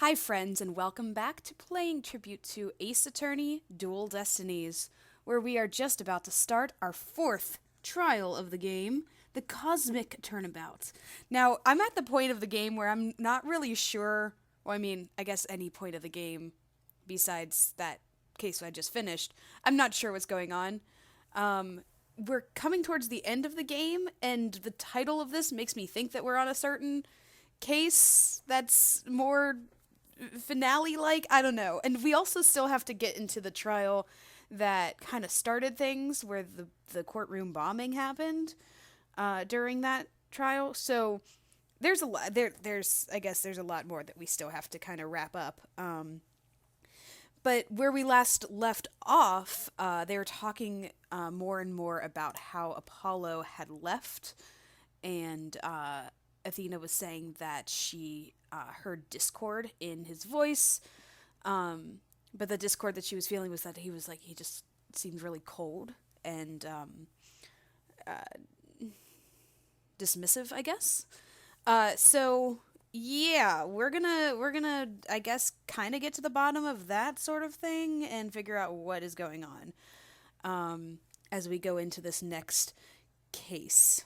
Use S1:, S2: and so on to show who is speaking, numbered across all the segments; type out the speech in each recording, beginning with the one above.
S1: Hi, friends, and welcome back to playing tribute to Ace Attorney Dual Destinies, where we are just about to start our fourth trial of the game, the Cosmic Turnabout. Now, I'm at the point of the game where I'm not really sure, well, I mean, I guess any point of the game besides that case I just finished, I'm not sure what's going on. We're coming towards the end of the game, and the title of this makes me think that we're on a certain case that's more finale like. I don't know. And we also still have to get into the trial that kind of started things, where the courtroom bombing happened during that trial. So there's a lot there's I guess there's a lot more that we still have to kind of wrap up. But where we last left off, they were talking more and more about how Apollo had left, and Athena was saying that she heard discord in his voice, but the discord that she was feeling was that he just seemed really cold and dismissive, I guess. So yeah, we're gonna I guess kind of get to the bottom of that sort of thing and figure out what is going on as we go into this next case.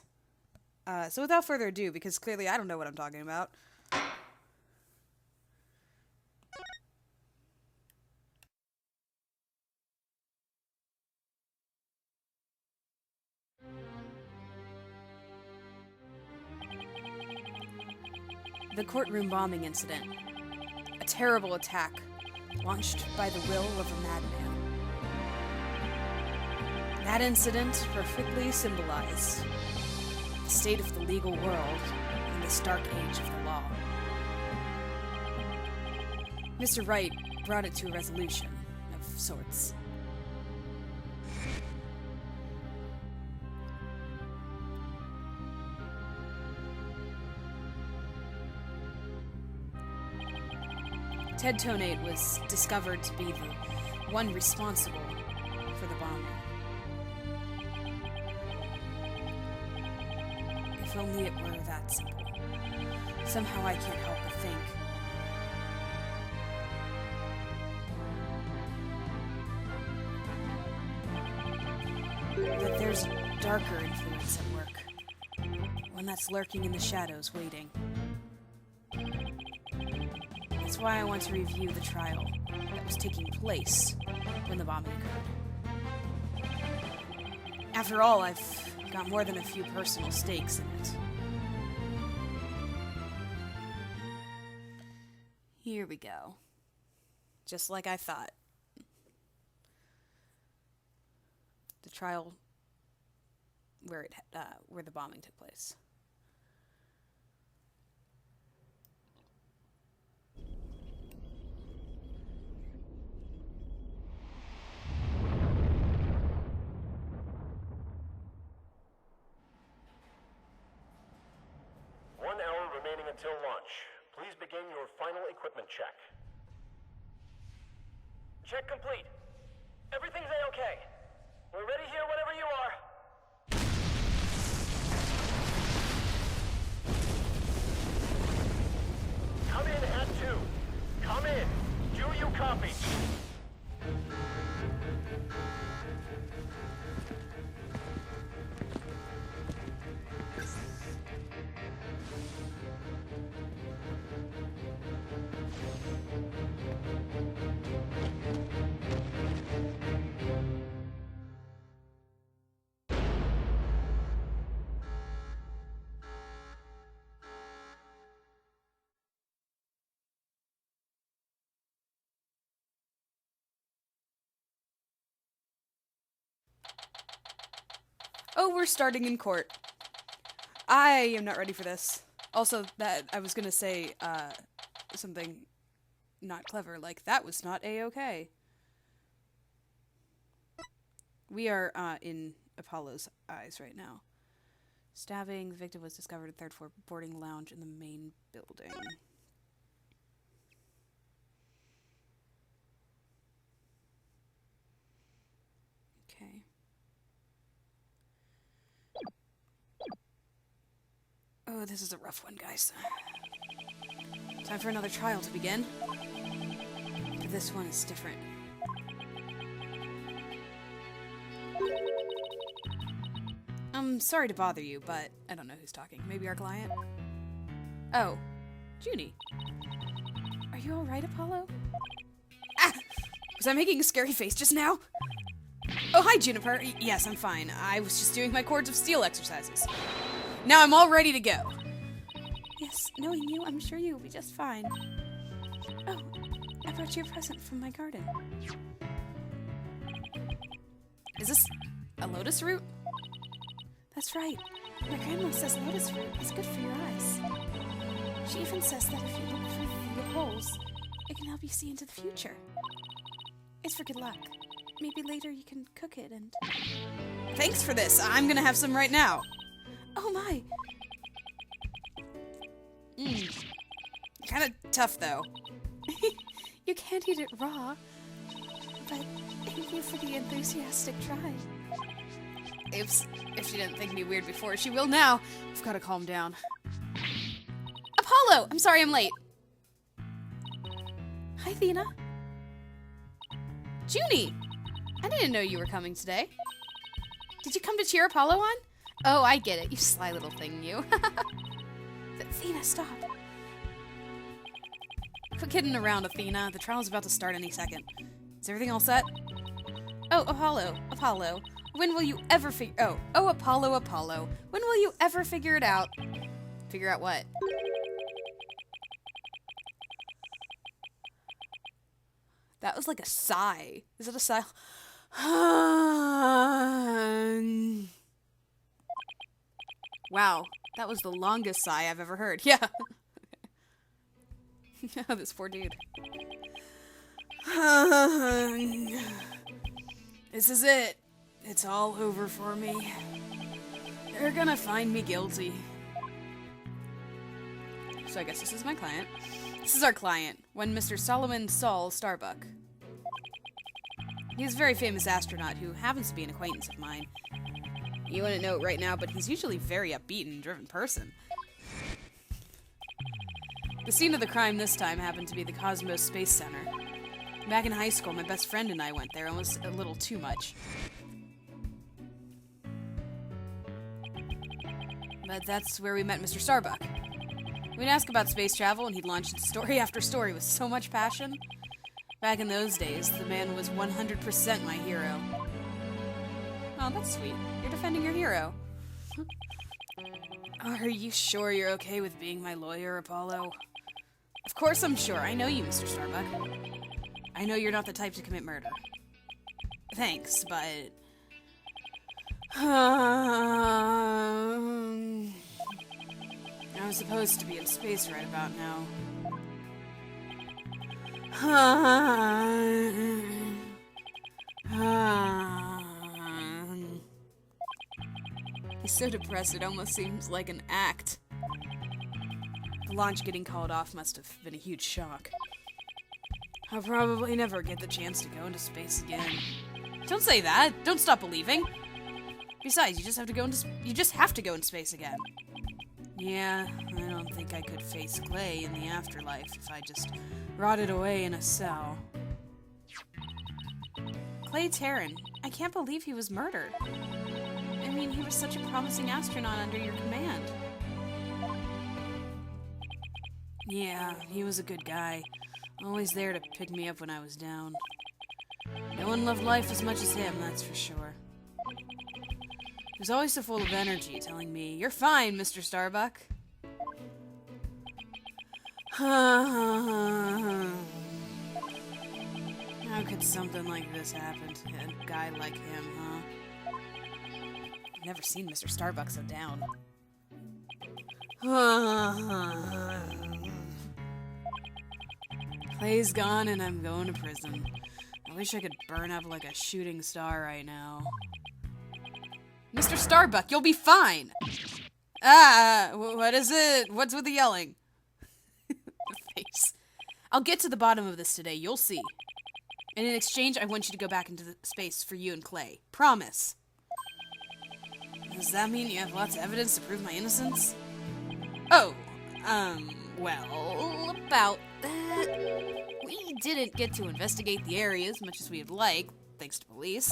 S1: So without further ado, because clearly I don't know what I'm talking about. The courtroom bombing incident. A terrible attack launched by the will of a madman. That incident perfectly symbolized the state of the legal world in this dark age of the law. Mr. Wright brought it to a resolution of sorts. Ted Tonate was discovered to be the one responsible for the bombing. If only it were that simple. Somehow I can't help but think that there's a darker influence at work. One that's lurking in the shadows, waiting. That's why I want to review the trial that was taking place when the bombing occurred. After all, I've got more than a few personal stakes in it. Here we go. Just like I thought. The trial where the bombing took place.
S2: Until launch. Please begin your final equipment check.
S3: Check complete. Everything's A-okay. We're ready here whenever you are.
S2: Come in at 2. Come in. Do you copy?
S1: Oh, we're starting in court. I am not ready for this. Also, that I was gonna say something not clever, like that was not A-okay. We are in Apollo's eyes right now. Stabbing. The victim was discovered at third floor boarding lounge in the main building. Okay. Oh, this is a rough one, guys. Time for another trial to begin. But this one is different. I'm sorry to bother you, but I don't know who's talking. Maybe our client? Oh, Junie. Are you alright, Apollo? Ah! Was I making a scary face just now? Oh, hi, Juniper. Yes, I'm fine. I was just doing my Chords of Steel exercises. Now I'm all ready to go. Yes, knowing you, I'm sure you'll be just fine. Oh, I brought you a present from my garden. Is this a lotus root? That's right. My grandma says lotus fruit is good for your eyes. She even says that if you look through the holes, it can help you see into the future. It's for good luck. Maybe later you can cook it and... Thanks for this. I'm gonna have some right now. Oh my. Kinda tough, though. You can't eat it raw. But thank you for the enthusiastic try. If she didn't think me weird before, she will now. I've gotta calm down. Apollo! I'm sorry I'm late. Hi, Thena. Junie! I didn't know you were coming today. Did you come to cheer Apollo on? Oh, I get it. You sly little thing, you. Athena, stop. Quit kidding around, Athena. The trial's about to start any second. Is everything all set? Oh, Apollo. When will you ever figure... Oh, Apollo. When will you ever figure it out? Figure out what? That was like a sigh. Is it a sigh? Wow, that was the longest sigh I've ever heard. Yeah. Oh, this poor dude. This is it. It's all over for me. They're gonna find me guilty. So I guess this is my client. This is our client, one Mr. Solomon Saul Starbuck. He's a very famous astronaut who happens to be an acquaintance of mine. You wouldn't know it right now, but he's usually a very upbeat and driven person. The scene of the crime this time happened to be the Cosmos Space Center. Back in high school, my best friend and I went there, and it was a little too much. But that's where we met Mr. Starbuck. We'd ask about space travel, and he'd launch into story after story with so much passion. Back in those days, the man was 100% my hero. Oh, that's sweet. You're defending your hero. Are you sure you're okay with being my lawyer, Apollo? Of course I'm sure. I know you, Mr. Starbuck. I know you're not the type to commit murder. Thanks, but... I'm supposed to be in space right about now. He's so depressed it almost seems like an act. The launch getting called off must have been a huge shock. I'll probably never get the chance to go into space again. Don't say that. Don't stop believing. Besides, you just have to go into space again. Yeah, I don't think I could face Clay in the afterlife if I just rotted away in a cell. Clay Terran, I can't believe he was murdered. I mean, he was such a promising astronaut under your command. Yeah, he was a good guy. Always there to pick me up when I was down. No one loved life as much as him, that's for sure. He was always so full of energy, telling me, "You're fine, Mr. Starbuck." How could something like this happen to a guy like him, huh? I've never seen Mr. Starbuck so down. Clay's gone and I'm going to prison. I wish I could burn up like a shooting star right now. Mr. Starbuck, you'll be fine! What is it? What's with the yelling? The face. I'll get to the bottom of this today, you'll see. And in exchange, I want you to go back into space for you and Clay. Promise. Does that mean you have lots of evidence to prove my innocence? Oh, Well, about that... We didn't get to investigate the area as much as we'd like, thanks to police.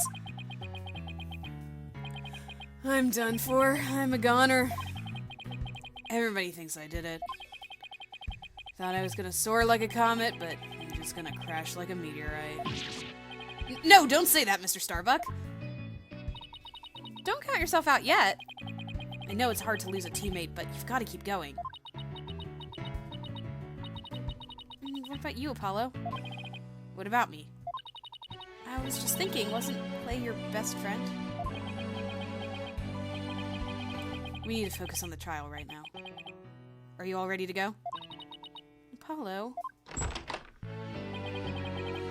S1: I'm done for. I'm a goner. Everybody thinks I did it. Thought I was gonna soar like a comet, but I'm just gonna crash like a meteorite. No, don't say that, Mr. Starbuck. Don't count yourself out yet. I know it's hard to lose a teammate, but you've got to keep going. What about you, Apollo? What about me? I was just thinking, wasn't Clay your best friend? We need to focus on the trial right now. Are you all ready to go? Apollo?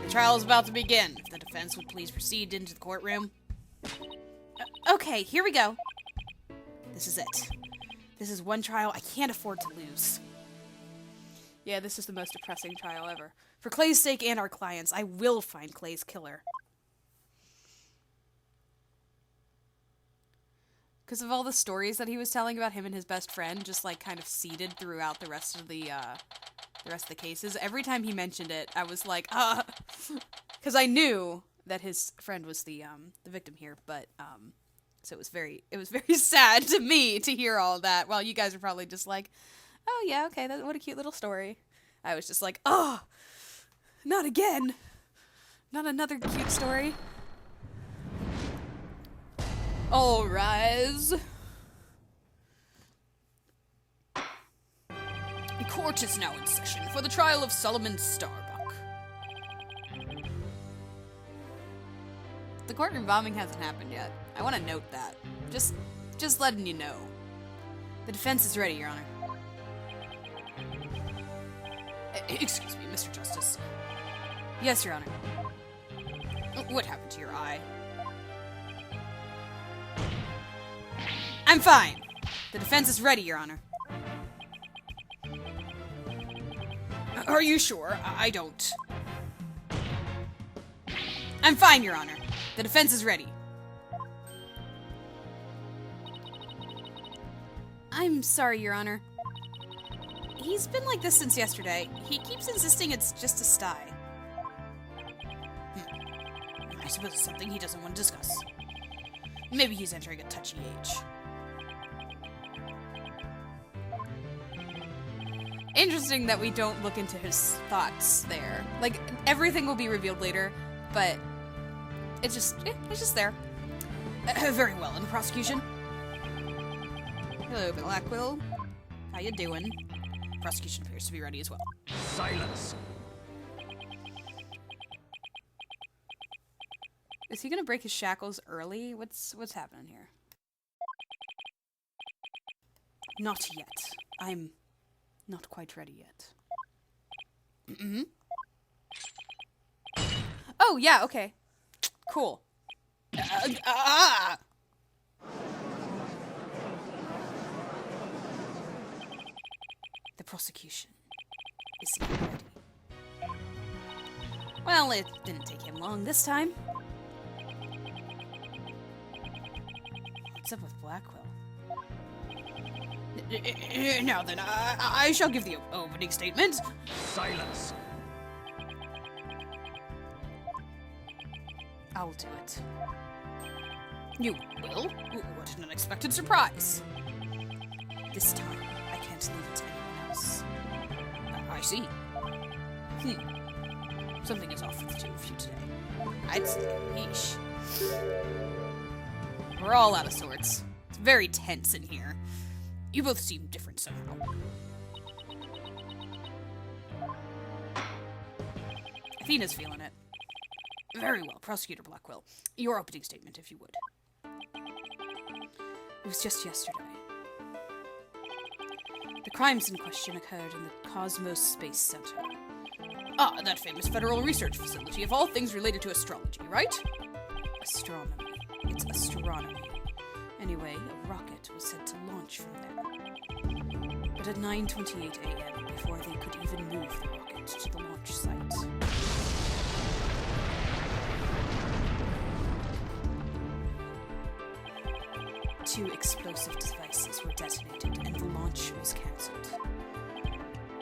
S1: The trial is about to begin. If the defense would please proceed into the courtroom. Okay, here we go. This is it. This is one trial I can't afford to lose. Yeah, this is the most depressing trial ever. For Clay's sake and our clients, I will find Clay's killer. Because of all the stories that he was telling about him and his best friend, just like kind of seeded throughout the rest of the cases. Every time he mentioned it, I was like, because I knew that his friend was the victim here, but so it was very sad to me to hear all that. While you guys are probably just like, oh yeah, okay, what a cute little story. I was just like, oh, not again, not another cute story. All rise. The court is now in session for the trial of Solomon Starbuck. The courtroom bombing hasn't happened yet. I want to note that. Just letting you know. The defense is ready, Your Honor. Excuse me, Mr. Justice. Yes, Your Honor. What happened to your eye? I'm fine. The defense is ready, Your Honor. Are you sure? I don't. I'm fine, Your Honor. The defense is ready. I'm sorry, Your Honor. He's been like this since yesterday. He keeps insisting it's just a sty. I suppose it's something he doesn't want to discuss. Maybe he's entering a touchy age. Interesting that we don't look into his thoughts there. Like, everything will be revealed later, but it's just there. Very well, in the prosecution. Hello, Blackwell. How you doing? Prosecution appears to be ready as well.
S2: Silence.
S1: Is he gonna break his shackles early? What's happening here? Not yet. I'm not quite ready yet. Mm-hmm. Oh, yeah, okay. Cool. The prosecution is now ready. Well, it didn't take him long this time. What's up with Blackwell? Now then, I shall give the opening statement.
S2: Silence.
S1: I'll do it. You will? What an unexpected surprise. This time, I can't leave it to anyone else. I see. Something is off with the two of you today. I'd say, yeesh. We're all out of sorts. It's very tense in here. You both seem different somehow. Athena's feeling it. Very well, Prosecutor Blackwell. Your opening statement, if you would. It was just yesterday. The crimes in question occurred in the Cosmos Space Center. Ah, that famous federal research facility of all things related to astrology, right? Astronomy. It's astronomy. Anyway, a rocket was set to launch from there. But at 9:28 a.m., before they could even move the rocket to the launch site, two explosive devices were detonated and the launch was cancelled.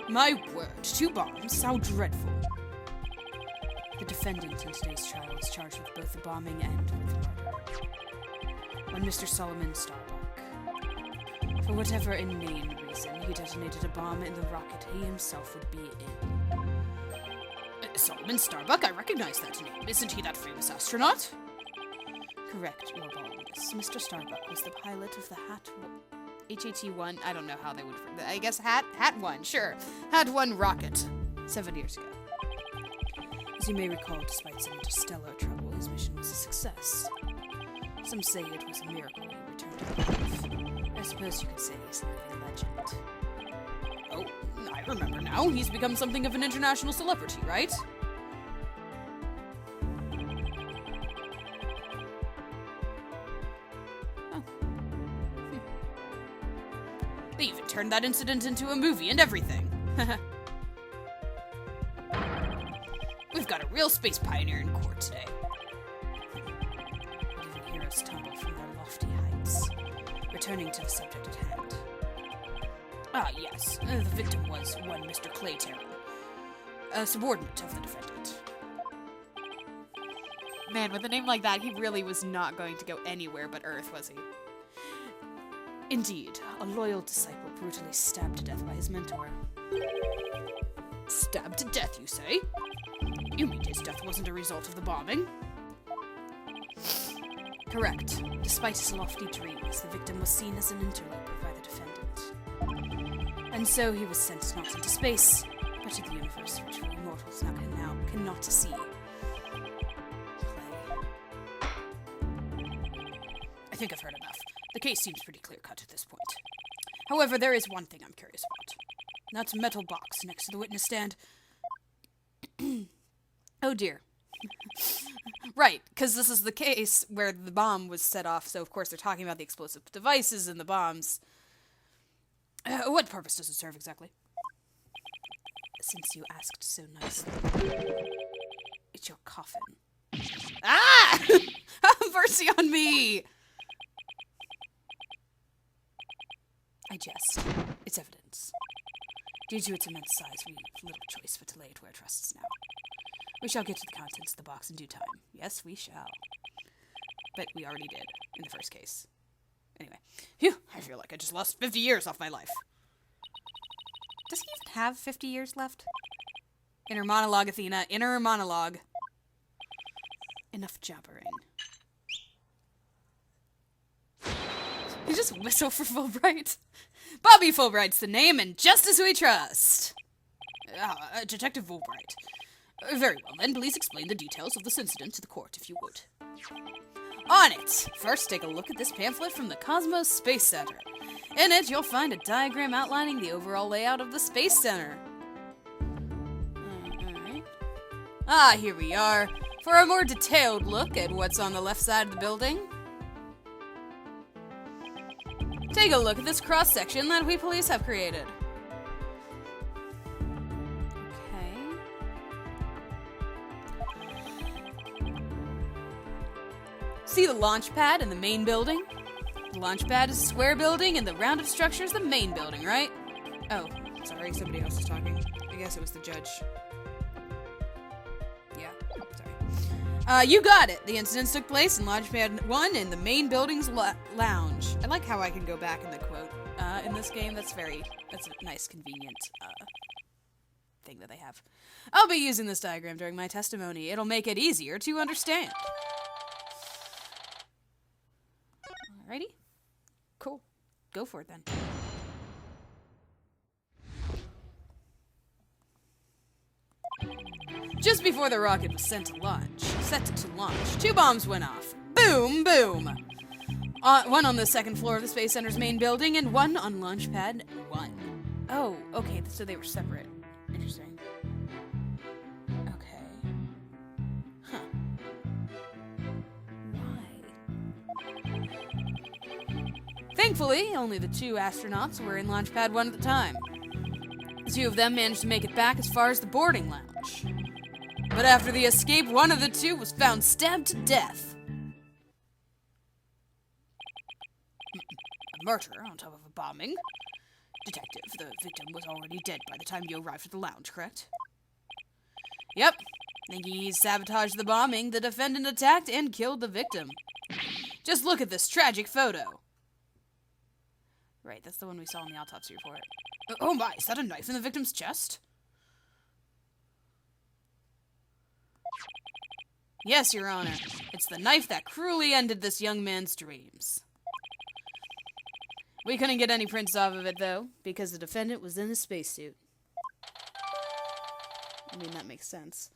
S1: My word, 2 bombs? How dreadful. The defendant in today's trial is charged with both the bombing and with murder. One Mr. Solomon Starbuck. For whatever inane reason, he detonated a bomb in the rocket he himself would be in. Solomon Starbuck? I recognize that name. Isn't he that famous astronaut? Correct, Your Boldness. Mr. Starbuck was the pilot of the HAT-1. I don't know how they would... I guess HAT-1, sure. HAT-1 rocket. 7 years ago. As you may recall, despite some interstellar trouble, his mission was a success. Some say it was a miracle he returned to life. I suppose you could say he's a living legend. Oh, I remember now. He's become something of an international celebrity, right? Oh. They even turned that incident into a movie and everything. We've got a real space pioneer in court today. Even heroes tumble from their lofty heights. Returning to the subject at hand. Ah, yes. The victim was one Mr. Clayton, a subordinate of the defendant. Man, with a name like that, he really was not going to go anywhere but Earth, was he? Indeed, a loyal disciple brutally stabbed to death by his mentor. Stabbed to death, you say? You mean his death wasn't a result of the bombing? Correct. Despite his lofty dreams, the victim was seen as an interloper by the defendant. And so he was sent not into space, but to the universe which we mortals now cannot see. Clay. I think I've heard enough. The case seems pretty clear-cut at this point. However, there is one thing I'm curious about. That's a metal box next to the witness stand. Oh dear. Right, because this is the case where the bomb was set off, so of course they're talking about the explosive devices and the bombs. What purpose does it serve exactly? Since you asked so nicely. It's your coffin. Ah! Have mercy on me! I jest. It's evidence. Due to its immense size, we have little choice but to lay it where it rests now. We shall get to the contents of the box in due time. Yes, we shall. But we already did, in the first case. Anyway. Phew, I feel like I just lost 50 years off my life. Does he even have 50 years left? Inner monologue, Athena. Inner monologue. Enough jabbering. You just whistle for Fulbright. Bobby Fulbright's the name, and just as we trust. Detective Fulbright. Very well, then. Please explain the details of this incident to the court, if you would. On it! First, take a look at this pamphlet from the Cosmos Space Center. In it, you'll find a diagram outlining the overall layout of the Space Center. Alright. Ah, here we are. For a more detailed look at what's on the left side of the building. Take a look at this cross-section that we police have created. See the launch pad in the main building? The launch pad is a square building, and the rounded structure is the main building, right? Oh, sorry, somebody else is talking. I guess it was the judge. Yeah, sorry. You got it! The incidents took place in launch pad 1 in the main building's lounge. I like how I can go back in the quote in this game. That's a nice, convenient thing that they have. I'll be using this diagram during my testimony. It'll make it easier to understand. Alrighty. Cool. Go for it then. Just before the rocket was set to launch, 2 bombs went off. Boom, boom! One on the second floor of the Space Center's main building, and one on launch pad 1. Oh, okay, so they were separate. Interesting. Okay. Huh. Thankfully, only the 2 astronauts were in launch pad 1 at the time. The 2 of them managed to make it back as far as the boarding lounge. But after the escape, one of the 2 was found stabbed to death. A murder on top of a bombing. Detective, the victim was already dead by the time you arrived at the lounge, correct? Yep. Thinking he sabotaged the bombing, the defendant attacked and killed the victim. Just look at this tragic photo. Right, that's the one we saw in the autopsy report. Oh my, is that a knife in the victim's chest? Yes, Your Honor. It's the knife that cruelly ended this young man's dreams. We couldn't get any prints off of it, though, because the defendant was in a spacesuit. I mean, that makes sense.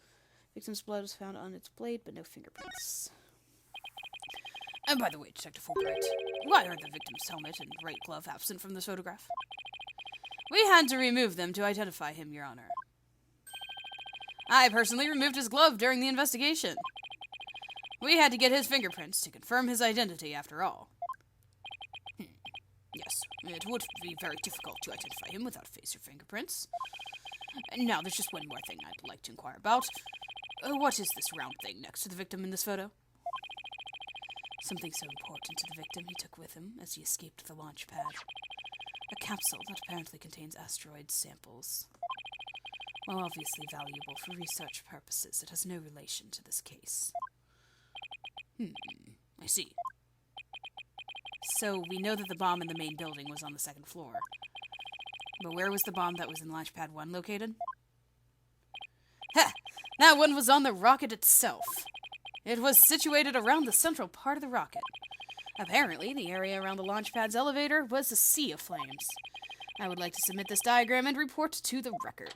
S1: Victim's blood was found on its blade, but no fingerprints. And by the way, Detective Fulbright, why are the victim's helmet and right glove absent from this photograph? We had to remove them to identify him, Your Honor. I personally removed his glove during the investigation. We had to get his fingerprints to confirm his identity, after all. Yes, it would be very difficult to identify him without face or fingerprints. Now, there's just one more thing I'd like to inquire about. What is this round thing next to the victim in this photo? Something so important to the victim he took with him as he escaped the launch pad. A capsule that apparently contains asteroid samples. While obviously valuable for research purposes, it has no relation to this case. I see. So, we know that the bomb in the main building was on the second floor. But where was the bomb that was in Launchpad 1 located? Ha! That one was on the rocket itself. It was situated around the central part of the rocket. Apparently, the area around the Launchpad's elevator was a sea of flames. I would like to submit this diagram and report to the record.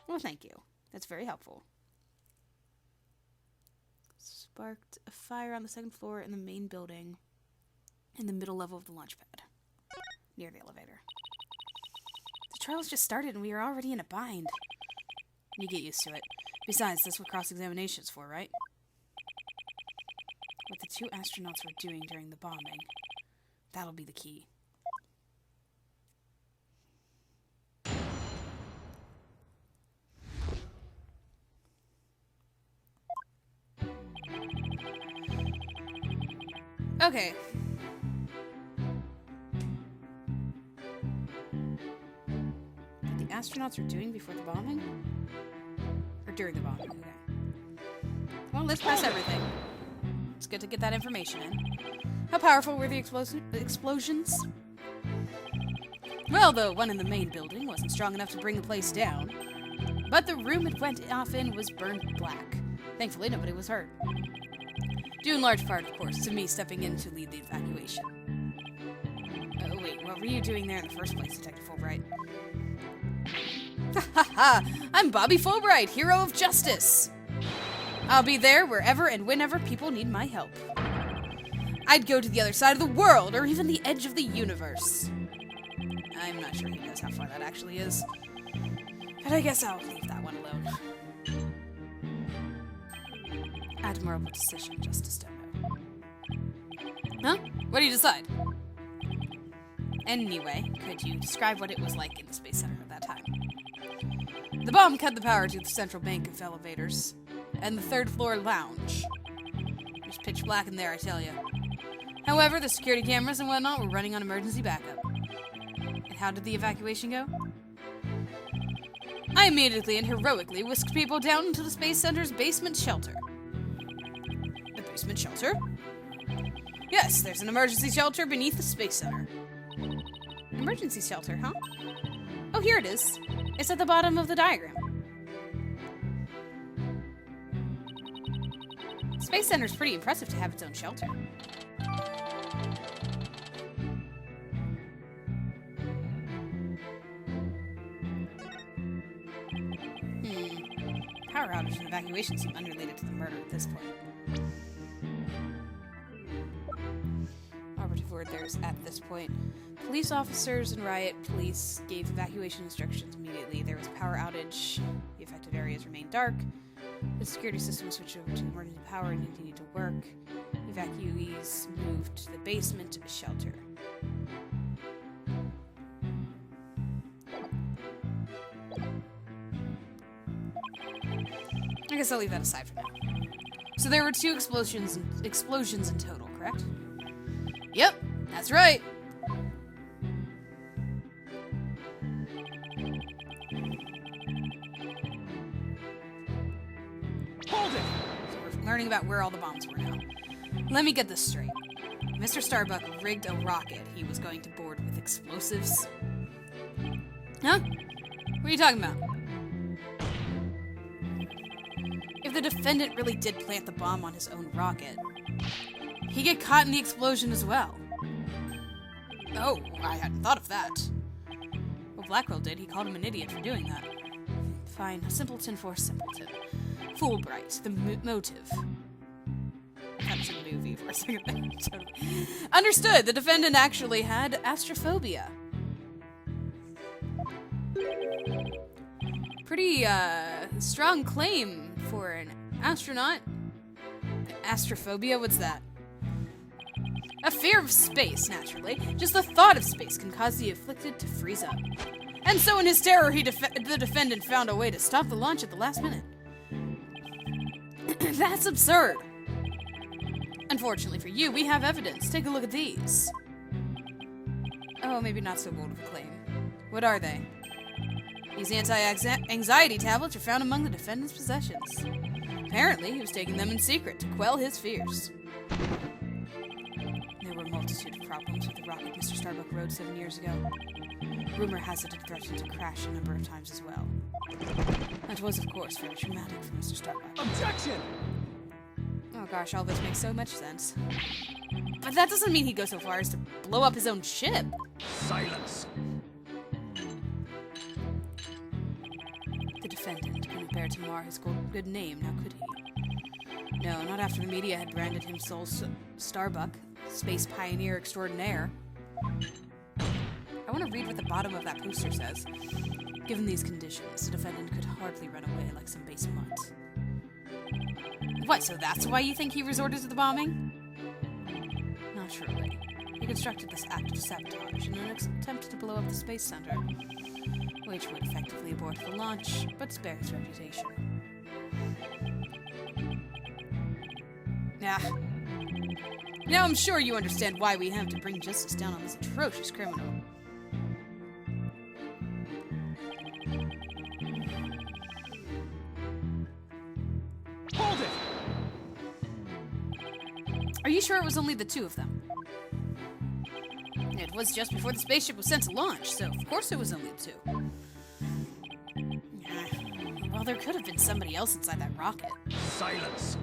S1: Well, thank you. That's very helpful. Sparked a fire on the second floor in the main building in the middle level of the launch pad, near the elevator. The trial's just started and we are already in a bind. You get used to it. Besides, that's what cross-examination's for, right? What the two astronauts were doing during the bombing, that'll be the key. Okay. What the astronauts were doing before the bombing? Or during the bombing, okay. Well, let's pass everything. It's good to get that information in. How powerful were the explosions? Well, the one in the main building wasn't strong enough to bring the place down. But the room it went off in was burned black. Thankfully, nobody was hurt. Due in large part, of course, to me stepping in to lead the evacuation. Wait, what were you doing there in the first place, Detective Fulbright? Ha ha ha! I'm Bobby Fulbright, hero of justice! I'll be there wherever and whenever people need my help. I'd go to the other side of the world, or even the edge of the universe. I'm not sure he knows how far that actually is. But I guess I'll leave that one alone. Admirable decision, Justice Dono. Huh? What do you decide? Anyway, could you describe what it was like in the Space Center at that time? The bomb cut the power to the central bank of elevators, and the third floor lounge. It was pitch black in there, I tell you. However, the security cameras and whatnot were running on emergency backup. And how did the evacuation go? I immediately and heroically whisked people down into the Space Center's basement shelter. The basement shelter? Yes, there's an emergency shelter beneath the Space Center. Emergency shelter, huh? Oh, here it is. It's at the bottom of the diagram. Space Center's pretty impressive to have its own shelter. Power outage and evacuation seem unrelated to the murder at this point. Operative word there is at this point. Police officers and riot police gave evacuation instructions immediately. There was a power outage. The affected areas remained dark. The security system switched over to emergency power and continued to work. Evacuees moved to the basement shelter. I guess I'll leave that aside for now. So there were 2 explosions in total, correct? Yep, that's right. learning about where all the bombs were now. Let me get this straight. Mr. Starbuck rigged a rocket he was going to board with explosives. Huh? What are you talking about? If the defendant really did plant the bomb on his own rocket, he'd get caught in the explosion as well. Oh, I hadn't thought of that. Well, Blackwell did. He called him an idiot for doing that. Fine. A simpleton for a simpleton. Fulbright. The motive. That was a movie for a second there. Totally. Understood. The defendant actually had astrophobia. Pretty, strong claim for an astronaut. Astrophobia? What's that? A fear of space, naturally. Just the thought of space can cause the afflicted to freeze up. And so in his terror, the defendant found a way to stop the launch at the last minute. That's absurd. Unfortunately for you, we have evidence. Take a look at these. Oh, maybe not so bold of a claim. What are they? These anti-anxiety tablets are found among the defendant's possessions. Apparently, he was taking them in secret to quell his fears. There were a multitude of problems with the rocket Mr. Starbuck rode 7 years ago. Rumor has it threatened to crash a number of times as well. That was, of course, very traumatic for Mr. Starbuck.
S3: Objection!
S1: Oh gosh, all this makes so much sense. But that doesn't mean he'd go so far as to blow up his own ship.
S3: Silence!
S1: The defendant couldn't bear to mar his good name, now could he? No, not after the media had branded him Starbuck, space pioneer extraordinaire. I want to read what the bottom of that poster says. Given these conditions, the defendant could hardly run away like some base mutt. What, so that's why you think he resorted to the bombing? Not truly. He constructed this act of sabotage in an attempt to blow up the space center, which would effectively abort the launch, but spare his reputation. Now I'm sure you understand why we have to bring justice down on this atrocious criminal.
S3: Hold it!
S1: Are you sure it was only the two of them? It was just before the spaceship was sent to launch, so of course it was only the two. Well, there could have been somebody else inside that rocket.
S3: Silence!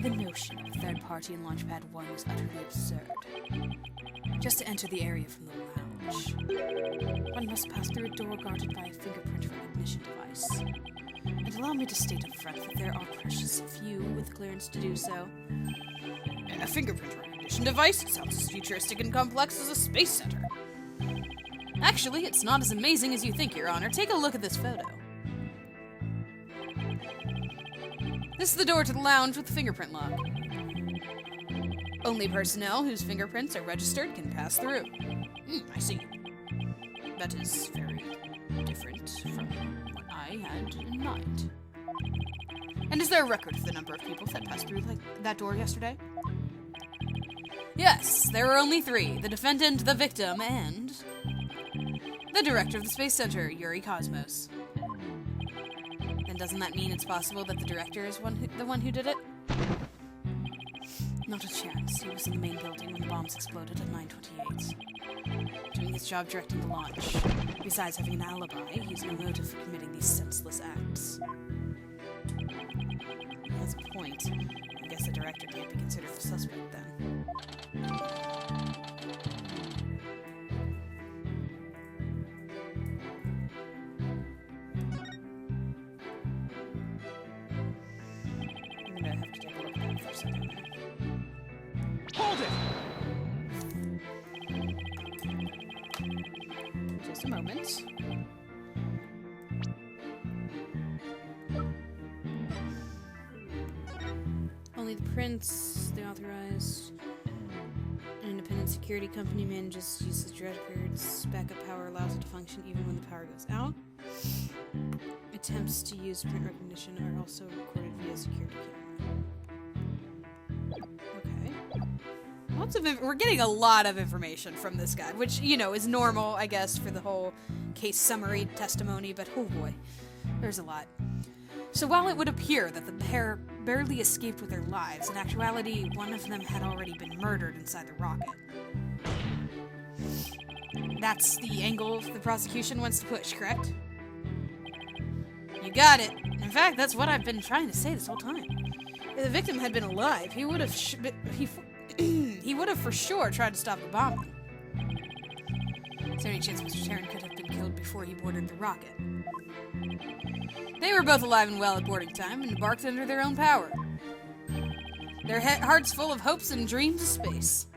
S1: The notion of a third party in Launchpad 1 was utterly absurd. Just to enter the area from the lounge, one must pass through a door guarded by a fingerprint recognition device. And allow me to state up front that there are precious few with clearance to do so. A fingerprint recognition device? It sounds as futuristic and complex as a space center. Actually, it's not as amazing as you think, Your Honor. Take a look at this photo. This is the door to the lounge with the fingerprint lock. Only personnel whose fingerprints are registered can pass through. I see. That is very different from what I had in mind. And is there a record of the number of people that passed through that door yesterday? Yes, there were only 3. The defendant, the victim, and the director of the Space Center, Yuri Cosmos. Then doesn't that mean it's possible that the director is the one who did it? Not a chance. He was in the main building when the bombs exploded at 9:28. Doing his job directing the launch. Besides having an alibi, he's no motive for committing these senseless acts. That's a point. I guess the director can't be considered a suspect then. I'm gonna have to take a look at that for a second there.
S3: Hold it!
S1: Just a moment. Only the prince, the authorized, an independent security company manages usage records. Backup power allows it to function even when the power goes out. Attempts to use print recognition are also recorded via security camera. Okay. We're getting a lot of information from this guy, which, you know, is normal, I guess, for the whole case summary testimony, but oh boy. There's a lot. So while it would appear that the pair barely escaped with their lives, in actuality, one of them had already been murdered inside the rocket. That's the angle the prosecution wants to push, correct? You got it. In fact, that's what I've been trying to say this whole time. If the victim had been alive, he would have he would have for sure tried to stop the bombing. Is there any chance Mr. Terran could have been killed before he boarded the rocket? They were both alive and well at boarding time and embarked under their own power. Their hearts full of hopes and dreams of space.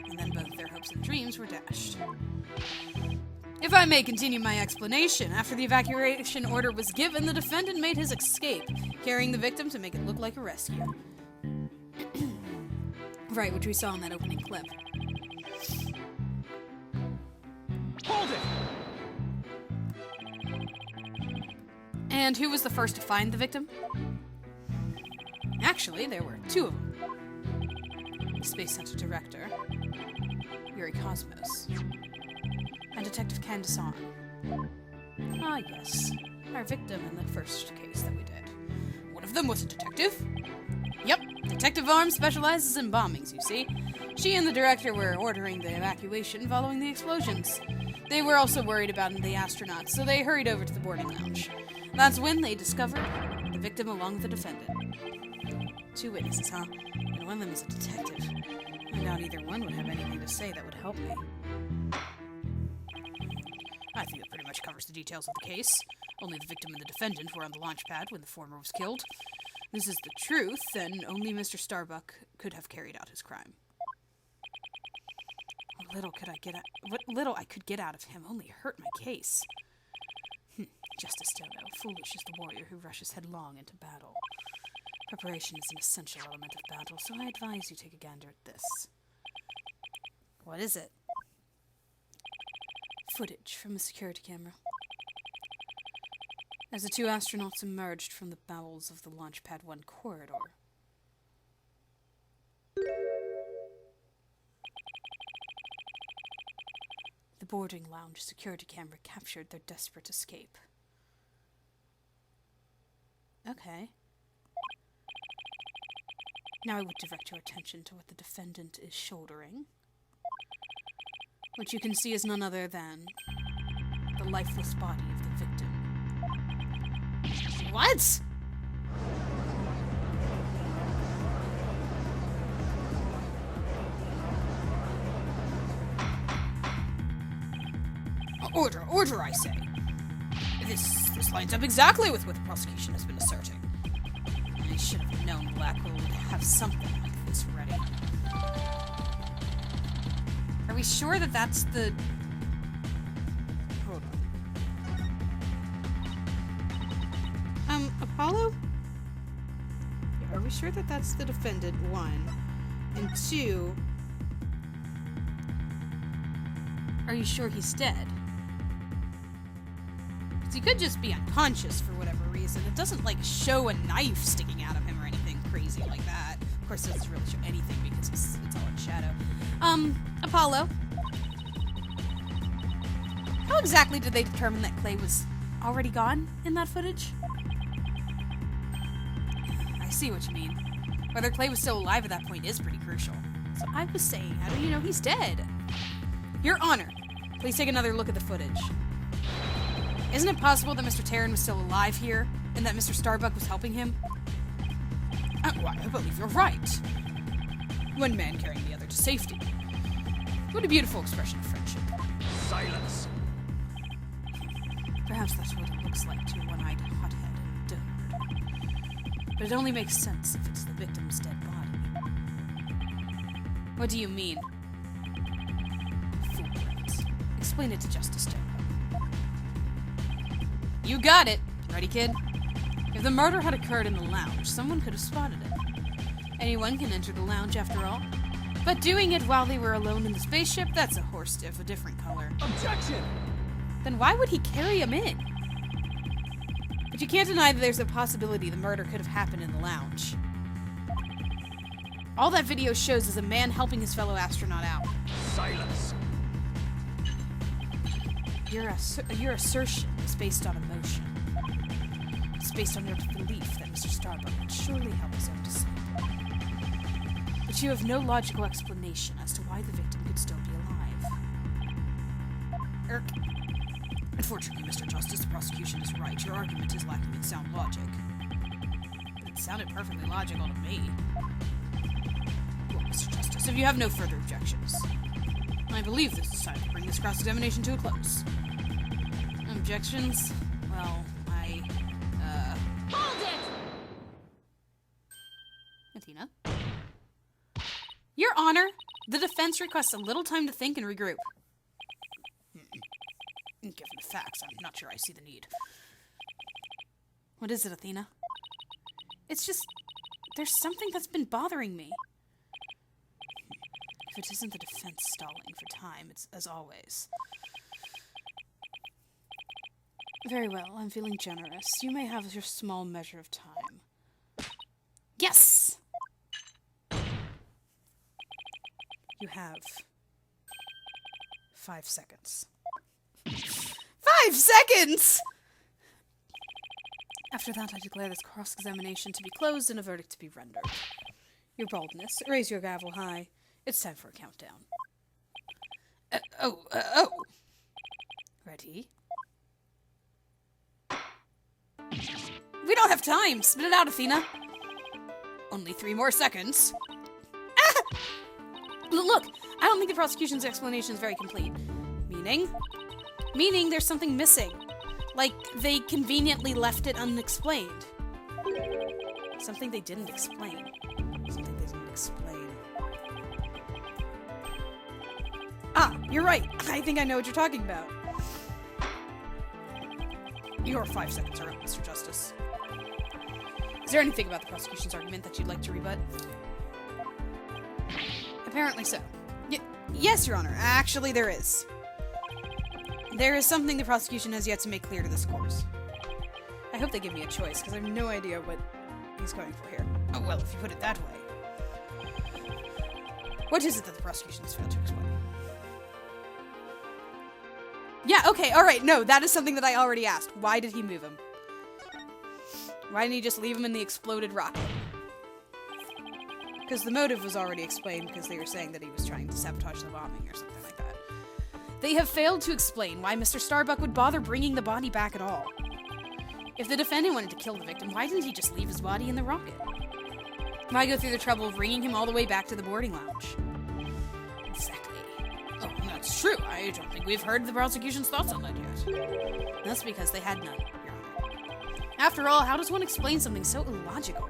S1: And then both their hopes and dreams were dashed. If I may continue my explanation, after the evacuation order was given, the defendant made his escape, carrying the victim to make it look like a rescue. Right, which we saw in that opening clip.
S3: Hold it!
S1: And who was the first to find the victim? Actually, there were two of them. The Space Center director, Yuri Cosmos, and Detective Candace On. Ah, yes. Our victim in the first case that we did. One of them was a detective. Yep, Detective Arm specializes in bombings, you see. She and the director were ordering the evacuation following the explosions. They were also worried about the astronauts, so they hurried over to the boarding lounge. That's when they discovered the victim along with the defendant. Two witnesses, huh? And one of them is a detective. I doubt either one would have anything to say that would help me. I think that pretty much covers the details of the case. Only the victim and the defendant were on the launch pad when the former was killed. This is the truth, then only Mr. Starbuck could have carried out his crime. What little I could get out of him only hurt my case. Justice Dodo, foolish is the warrior who rushes headlong into battle. Preparation is an essential element of battle, so I advise you take a gander at this. What is it? Footage from a security camera. As the two astronauts emerged from the bowels of the Launchpad 1 corridor. The boarding lounge security camera captured their desperate escape. Okay. Now I would direct your attention to what the defendant is shouldering. Which you can see is none other than the lifeless body of the victim. What? Order, I say. This lines up exactly with what the prosecution has been asserting. I should have known Blackwell would have something like this ready. Are we sure that that's the... Hold on. Apollo? Yeah, are we sure that that's the defendant, one? And two... Are you sure he's dead? Because he could just be unconscious for whatever reason. It doesn't, like, show a knife sticking out of him or anything crazy like that. Of course, it doesn't really show anything because it's all in shadow. Apollo. How exactly did they determine that Clay was already gone in that footage? I see what you mean. Whether Clay was still alive at that point is pretty crucial. So I was saying, how do you know he's dead? Your Honor, please take another look at the footage. Isn't it possible that Mr. Terran was still alive here, and that Mr. Starbuck was helping him? Why, I believe you're right. One man carrying the other to safety. What a beautiful expression of friendship.
S3: Silence.
S1: Perhaps that's what it looks like to a one-eyed hothead and dope. But it only makes sense if it's the victim's dead body. What do you mean? Footprints. Explain it to Justice Dodo. You got it! Ready, kid? If the murder had occurred in the lounge, someone could have spotted it. Anyone can enter the lounge, after all. But doing it while they were alone in the spaceship, that's a horse of a different color.
S3: Objection!
S1: Then why would he carry him in? But you can't deny that there's a possibility the murder could have happened in the lounge. All that video shows is a man helping his fellow astronaut out.
S3: Silence.
S1: Your assertion is based on emotion. It's based on your belief that Mr. Starbuck would surely help his own disciple. But you have no logical explanation as to why the victim could still be alive. Unfortunately, Mr. Justice, the prosecution is right. Your argument is lacking in sound logic. It sounded perfectly logical to me. Well, Mr. Justice, if you have no further objections, I believe this is time to bring this cross-examination to a close. Objections? Well,
S4: Hold it!
S1: Athena? Your Honor, the defense requests a little time to think and regroup. Given the facts, I'm not sure I see the need. What is it, Athena? It's just, there's something that's been bothering me. If it isn't the defense stalling for time, it's as always. Very well, I'm feeling generous. You may have your small measure of time. Yes! You have 5 seconds. 5 seconds! After that, I declare this cross-examination to be closed and a verdict to be rendered. Your boldness, raise your gavel high. It's time for a countdown. Ready? We don't have time! Spit it out, Athena! Only 3 more seconds. Ah! Look! I don't think the prosecution's explanation is very complete. Meaning? Meaning there's something missing. Like, they conveniently left it unexplained. Something they didn't explain. Something they didn't explain. Ah, you're right. I think I know what you're talking about. Your 5 seconds are up, Mr. Justice. Is there anything about the prosecution's argument that you'd like to rebut? Apparently so. Yes, Your Honor. Actually, there is. There is something the prosecution has yet to make clear to this court. I hope they give me a choice, because I have no idea what he's going for here. Oh, well, if you put it that way. What is it that the prosecution has failed to explain? Yeah, okay, alright, no, that is something that I already asked. Why did he move him? Why didn't he just leave him in the exploded rocket? Because the motive was already explained because they were saying that he was trying to sabotage the bombing or something like that. They have failed to explain why Mr. Starbuck would bother bringing the body back at all. If the defendant wanted to kill the victim, why didn't he just leave his body in the rocket? Why go through the trouble of bringing him all the way back to the boarding lounge? Exactly. Oh, that's true. I don't think we've heard the prosecution's thoughts on that yet. That's because they had none, Your Honor. After all, how does one explain something so illogical?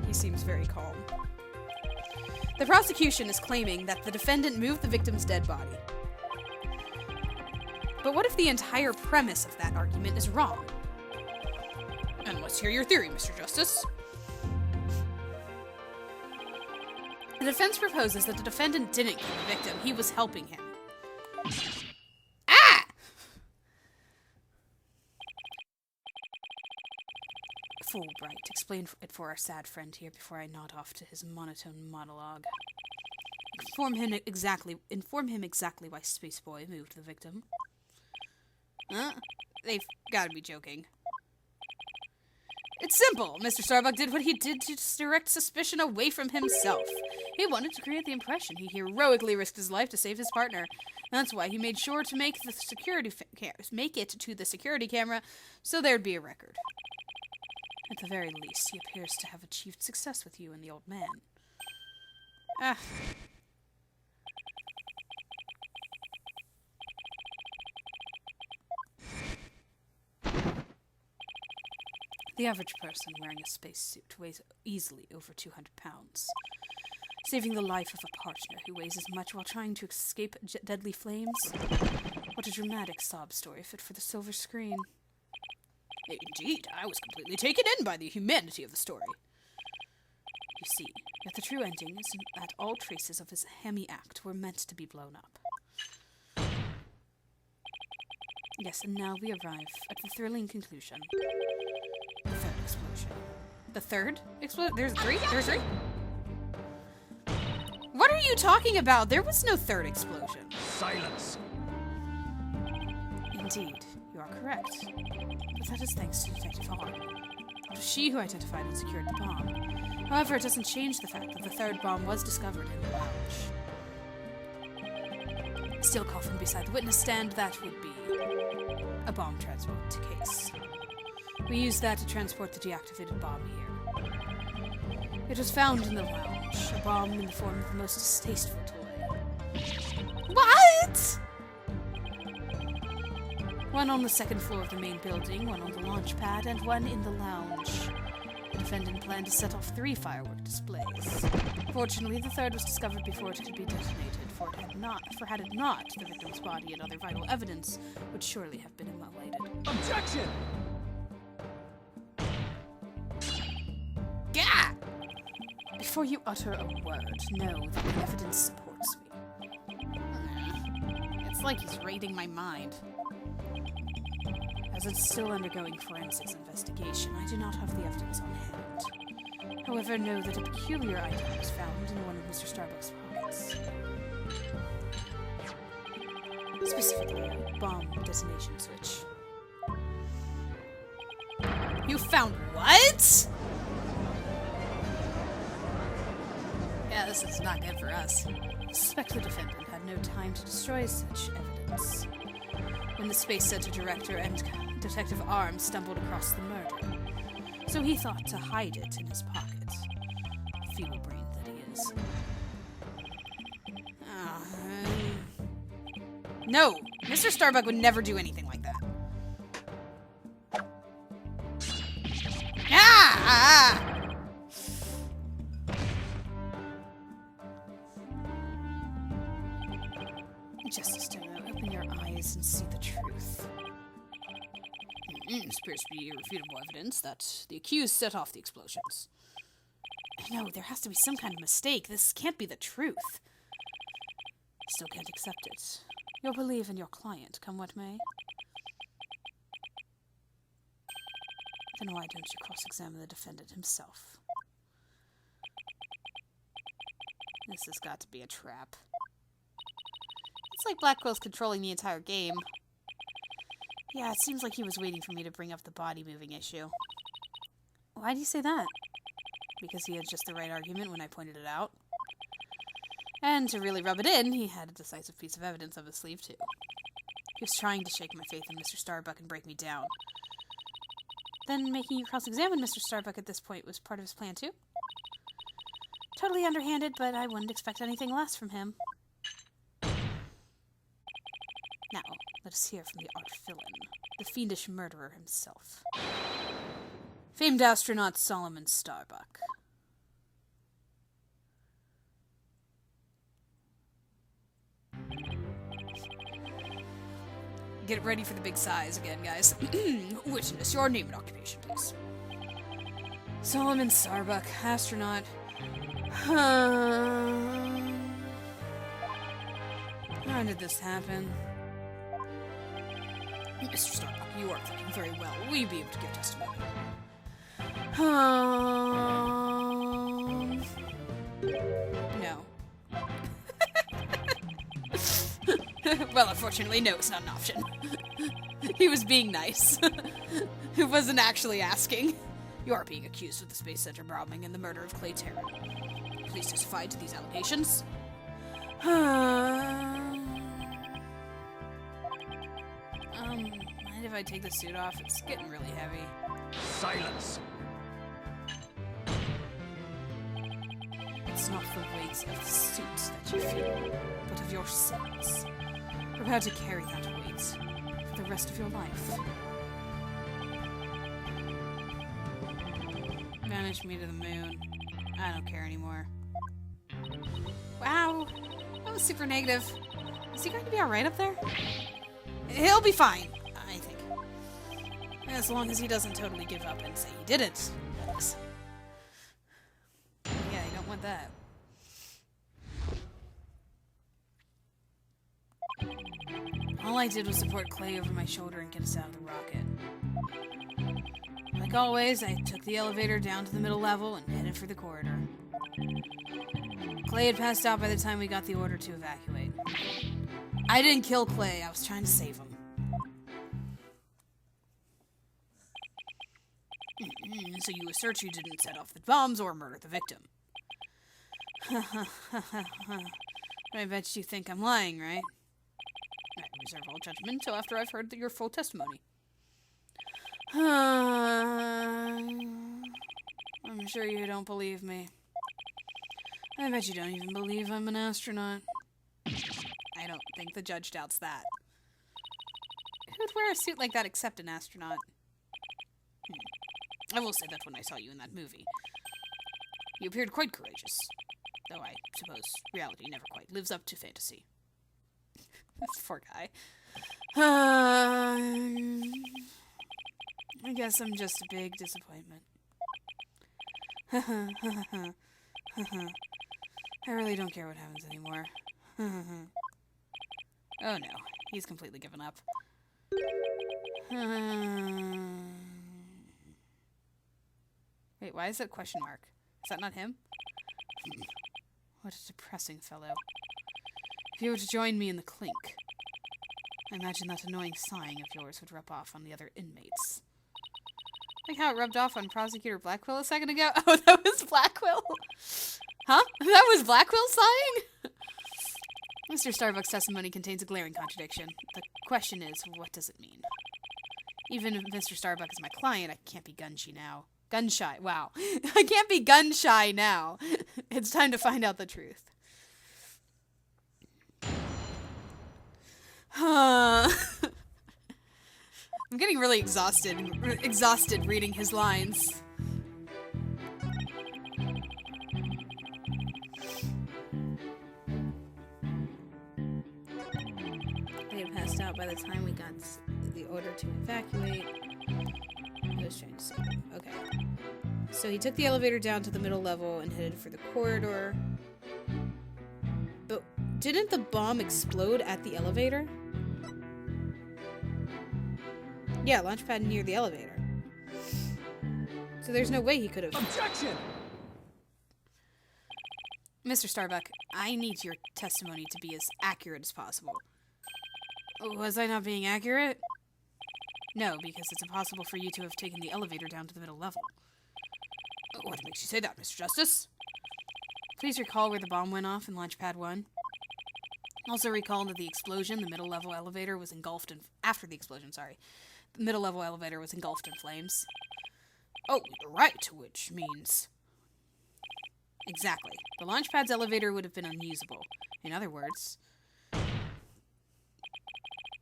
S1: He seems very calm. The prosecution is claiming that the defendant moved the victim's dead body. But what if the entire premise of that argument is wrong? And let's hear your theory, Mr. Justice. The defense proposes that the defendant didn't kill the victim, he was helping him. Ah! Fulbright, explain it for our sad friend here before I nod off to his monotone monologue. Inform him exactly why Space Boy moved the victim. Huh? They've got to be joking. It's simple. Mr. Starbuck did what he did to direct suspicion away from himself. He wanted to create the impression he heroically risked his life to save his partner. That's why he made sure to make the make it to the security camera so there'd be a record. At the very least, he appears to have achieved success with you and the old man. Ah. The average person wearing a spacesuit weighs easily over 200 pounds. Saving the life of a partner who weighs as much while trying to escape deadly flames? What a dramatic sob story fit for the silver screen. Indeed, I was completely taken in by the humanity of the story. You see, yet the true ending is that all traces of his hammy act were meant to be blown up. Yes, and now we arrive at the thrilling conclusion. The third explosion. The third explosion? There's three? There's three? What are you talking about? There was no third explosion.
S2: Silence!
S1: Indeed, You are correct. But that is thanks to Detective Hahn. It was she who identified and secured the bomb. However, it doesn't change the fact that the third bomb was discovered in the lounge. Steel coffin beside the witness stand, that would be a bomb transport case. We used that to transport the deactivated bomb here. It was found in the lounge, a bomb in the form of the most distasteful toy. What?! One on the second floor of the main building, one on the launch pad, and one in the lounge. The defendant planned to set off 3 firework displays. Fortunately, the third was discovered before it could be detonated, for had it not, the victim's body and other vital evidence would surely have been immolated.
S3: Objection!
S1: Gah! Before you utter a word, know that the evidence supports me. It's like he's reading my mind. As it's still undergoing forensics investigation, I do not have the evidence on hand. However, know that a peculiar item was found in one of Mr. Starbuck's pockets. Specifically, a bomb detonation switch. You found what? Yeah, this is not good for us. I suspect the defendant had no time to destroy such evidence when the Space Center director and Detective Arms stumbled across the murder. So he thought to hide it in his pocket. Feeble-brained that he is. No! Mr. Starbuck would never do anything like that. Ah! Justice Dono, open your eyes and see the truth. This appears to be irrefutable evidence that the accused set off the explosions. No, there has to be some kind of mistake. This can't be the truth. Still can't accept it. You'll believe in your client, come what may. Then why don't you cross-examine the defendant himself? This has got to be a trap. It's like Blackwell's controlling the entire game. Yeah, it seems like he was waiting for me to bring up the body moving issue. Why do you say that? Because he had just the right argument when I pointed it out. And to really rub it in, he had a decisive piece of evidence up his sleeve, too. He was trying to shake my faith in Mr. Starbuck and break me down. Then making you cross-examine Mr. Starbuck at this point was part of his plan, too? Totally underhanded, but I wouldn't expect anything less from him. Now, let us hear from the arch-villain, the fiendish murderer himself. Famed astronaut Solomon Starbuck. Get ready for the big sighs again, guys. Witness your name and occupation, please. Solomon Starbuck, astronaut. How did this happen? Mr. Starbuck, you are thinking very well. Will you be able to give testimony? No. Well, unfortunately, no, it's not an option. He was being nice. He wasn't actually asking. You are being accused of the Space Center bombing and the murder of Clay Terran. Please testify to these allegations. Mind if I take the suit off? It's getting really heavy.
S3: Silence!
S1: It's not the weight of the suit that you feel, but of your sins. Prepare to carry that weight for the rest of your life. Banish me to the moon. I don't care anymore. Wow, that was super negative. Is he going to be alright up there? He'll be fine, I think. As long as he doesn't totally give up and say he didn't. Yeah, you don't want that. All I did was support Clay over my shoulder and get us out of the rocket. Like always, I took the elevator down to the middle level and headed for the corridor. Clay had passed out by the time we got the order to evacuate. I didn't kill Clay, I was trying to save him. So you assert you didn't set off the bombs or murder the victim. I bet you think I'm lying, right? I reserve all judgment until after I've heard your full testimony. I'm sure you don't believe me. I bet you don't even believe I'm an astronaut. I don't think the judge doubts that. Who'd wear a suit like that except an astronaut? I will say that when I saw you in that movie, you appeared quite courageous. Though I suppose reality never quite lives up to fantasy. This poor guy. I guess I'm just a big disappointment. I really don't care what happens anymore. Oh no, he's completely given up. Wait, why is that a question mark? Is that not him? What a depressing fellow. If you were to join me in the clink, I imagine that annoying sighing of yours would rub off on the other inmates. Like how it rubbed off on Prosecutor Blackwell a second ago? Oh, that was Blackwell? Huh? That was Blackwell sighing? Mr. Starbuck's testimony contains a glaring contradiction. The question is, what does it mean? Even if Mr. Starbuck is my client, I can't be gun-shy now. Gun-shy, wow. I can't be gun-shy now. It's time to find out the truth. I'm getting really exhausted reading his lines. They had passed out by the time we got the order to evacuate. I was trying to say, okay. So he took the elevator down to the middle level and headed for the corridor. But didn't the bomb explode at the elevator? Yeah, launch pad near the elevator. So there's no way he could have...
S4: Objection!
S1: Mr. Starbuck, I need your testimony to be as accurate as possible. Was I not being accurate? No, because it's impossible for you to have taken the elevator down to the middle level. What makes you say that, Mr. Justice? Please recall where the bomb went off in Launchpad 1. Also recall that the explosion, the middle level elevator was engulfed in... After the explosion, sorry. The middle level elevator was engulfed in flames. Oh, you're right, which means... Exactly. The Launchpad's elevator would have been unusable. In other words...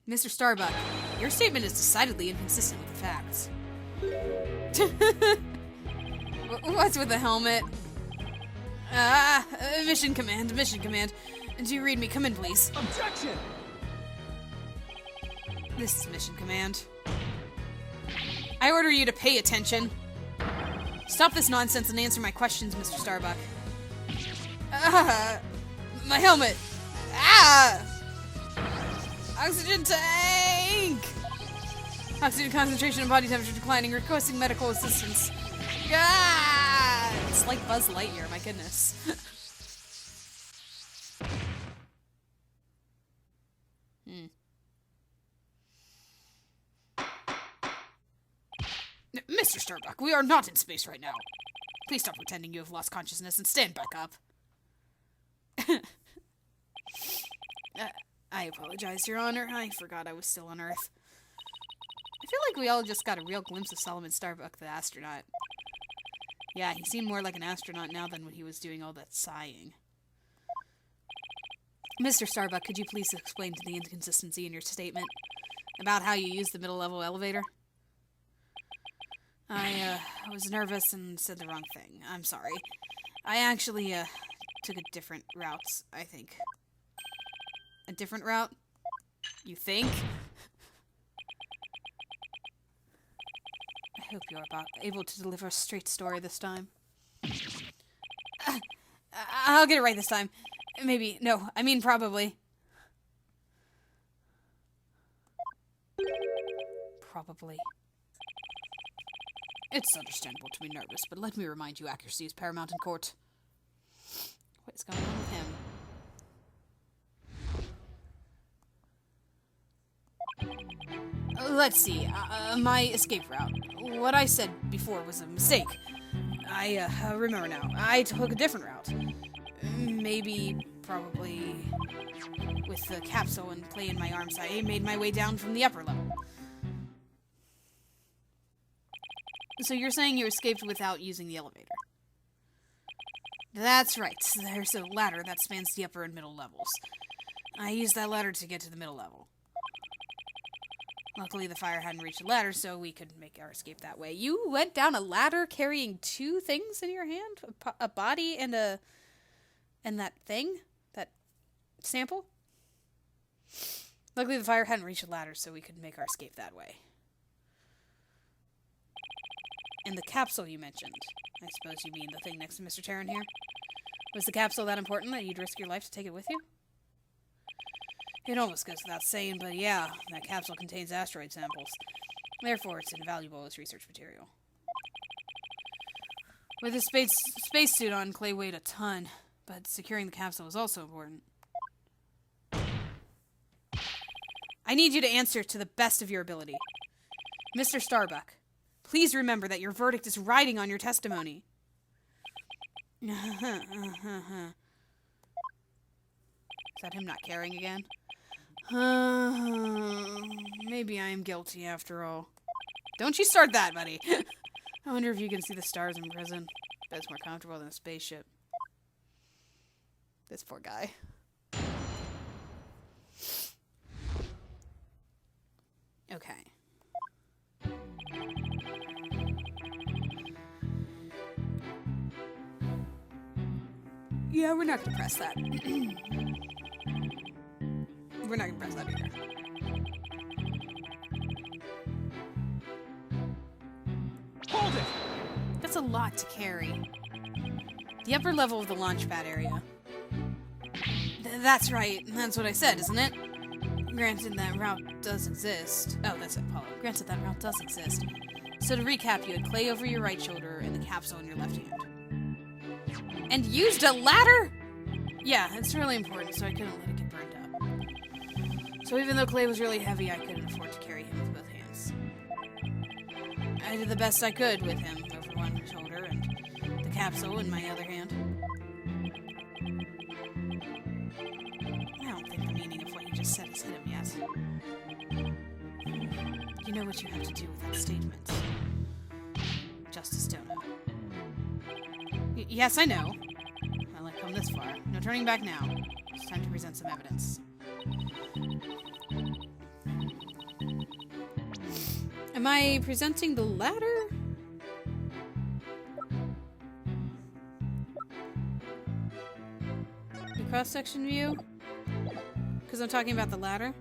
S1: Mr. Starbuck, your statement is decidedly inconsistent with the facts. What's with the helmet? Mission command, mission command. Do you read me? Come in, please.
S4: Objection!
S1: This is mission command. I order you to pay attention. Stop this nonsense and answer my questions, Mr. Starbuck. My helmet! Oxygen tank! Oxygen concentration and body temperature declining, requesting medical assistance. It's like Buzz Lightyear, my goodness. Mr. Starbuck, we are not in space right now. Please stop pretending you have lost consciousness and stand back up. I apologize, Your Honor. I forgot I was still on Earth. I feel like we all just got a real glimpse of Solomon Starbuck, the astronaut. Yeah, he seemed more like an astronaut now than when he was doing all that sighing. Mr. Starbuck, could you please explain to the inconsistency in your statement about how you used the middle-level elevator? I was nervous and said the wrong thing. I'm sorry. I actually, took a different route, I think. A different route? You think? I hope you're able to deliver a straight story this time. I'll get it right this time. Maybe. No, I mean probably. Probably. It's understandable to be nervous, but let me remind you, accuracy is paramount in court. What is going on with him? Let's see. My escape route. What I said before was a mistake. I remember now. I took a different route. Probably, with the capsule and clay in my arms, I made my way down from the upper level. So you're saying you escaped without using the elevator? That's right. There's a ladder that spans the upper and middle levels. I used that ladder to get to the middle level. Luckily, the fire hadn't reached the ladder, so we could make our escape that way. You went down a ladder carrying two things in your hand? A body and that thing? That sample? Luckily, the fire hadn't reached the ladder, so we could make our escape that way. And the capsule you mentioned. I suppose you mean the thing next to Mr. Terran here? Was the capsule that important that you'd risk your life to take it with you? It almost goes without saying, but yeah, that capsule contains asteroid samples. Therefore, it's invaluable as research material. With a spacesuit on, Clay weighed a ton, but securing the capsule was also important. I need you to answer to the best of your ability. Mr. Starbuck, please remember that your verdict is riding on your testimony. Is that him not caring again? Maybe I am guilty after all. Don't you start that, buddy. I wonder if you can see the stars in prison. Bet it's more comfortable than a spaceship. This poor guy. Okay. Yeah, we're not gonna press that. We're not gonna press that either.
S3: Hold it!
S1: That's a lot to carry. The upper level of the launch pad area. That's right. That's what I said, isn't it? Granted, that route does exist. Oh, that's it, Apollo. Granted, that route does exist. So to recap, you had Clay over your right shoulder and the capsule in your left hand. And used a ladder? Yeah, it's really important, so I couldn't let it get burned up. So even though Clay was really heavy, I couldn't afford to carry him with both hands. I did the best I could with him over one shoulder and the capsule in my other hand. I don't think the meaning of what you just said has hit him yet. You know what you have to do with that statement. Justice Dono. Yes, I know. Well, I've come this far. No turning back now. It's time to present some evidence. Am I presenting the ladder? The cross-section view? Because I'm talking about the ladder?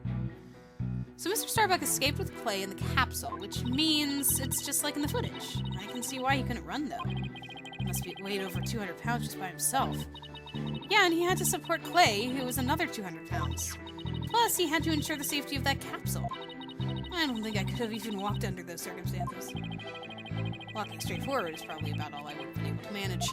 S1: So Mr. Starbuck escaped with Clay in the capsule, which means it's just like in the footage. I can see why he couldn't run, though. He must be weighed over 200 pounds just by himself. Yeah, and he had to support Clay, who was another 200 pounds. Plus, he had to ensure the safety of that capsule. I don't think I could have even walked under those circumstances. Walking straight forward is probably about all I would have been able to manage.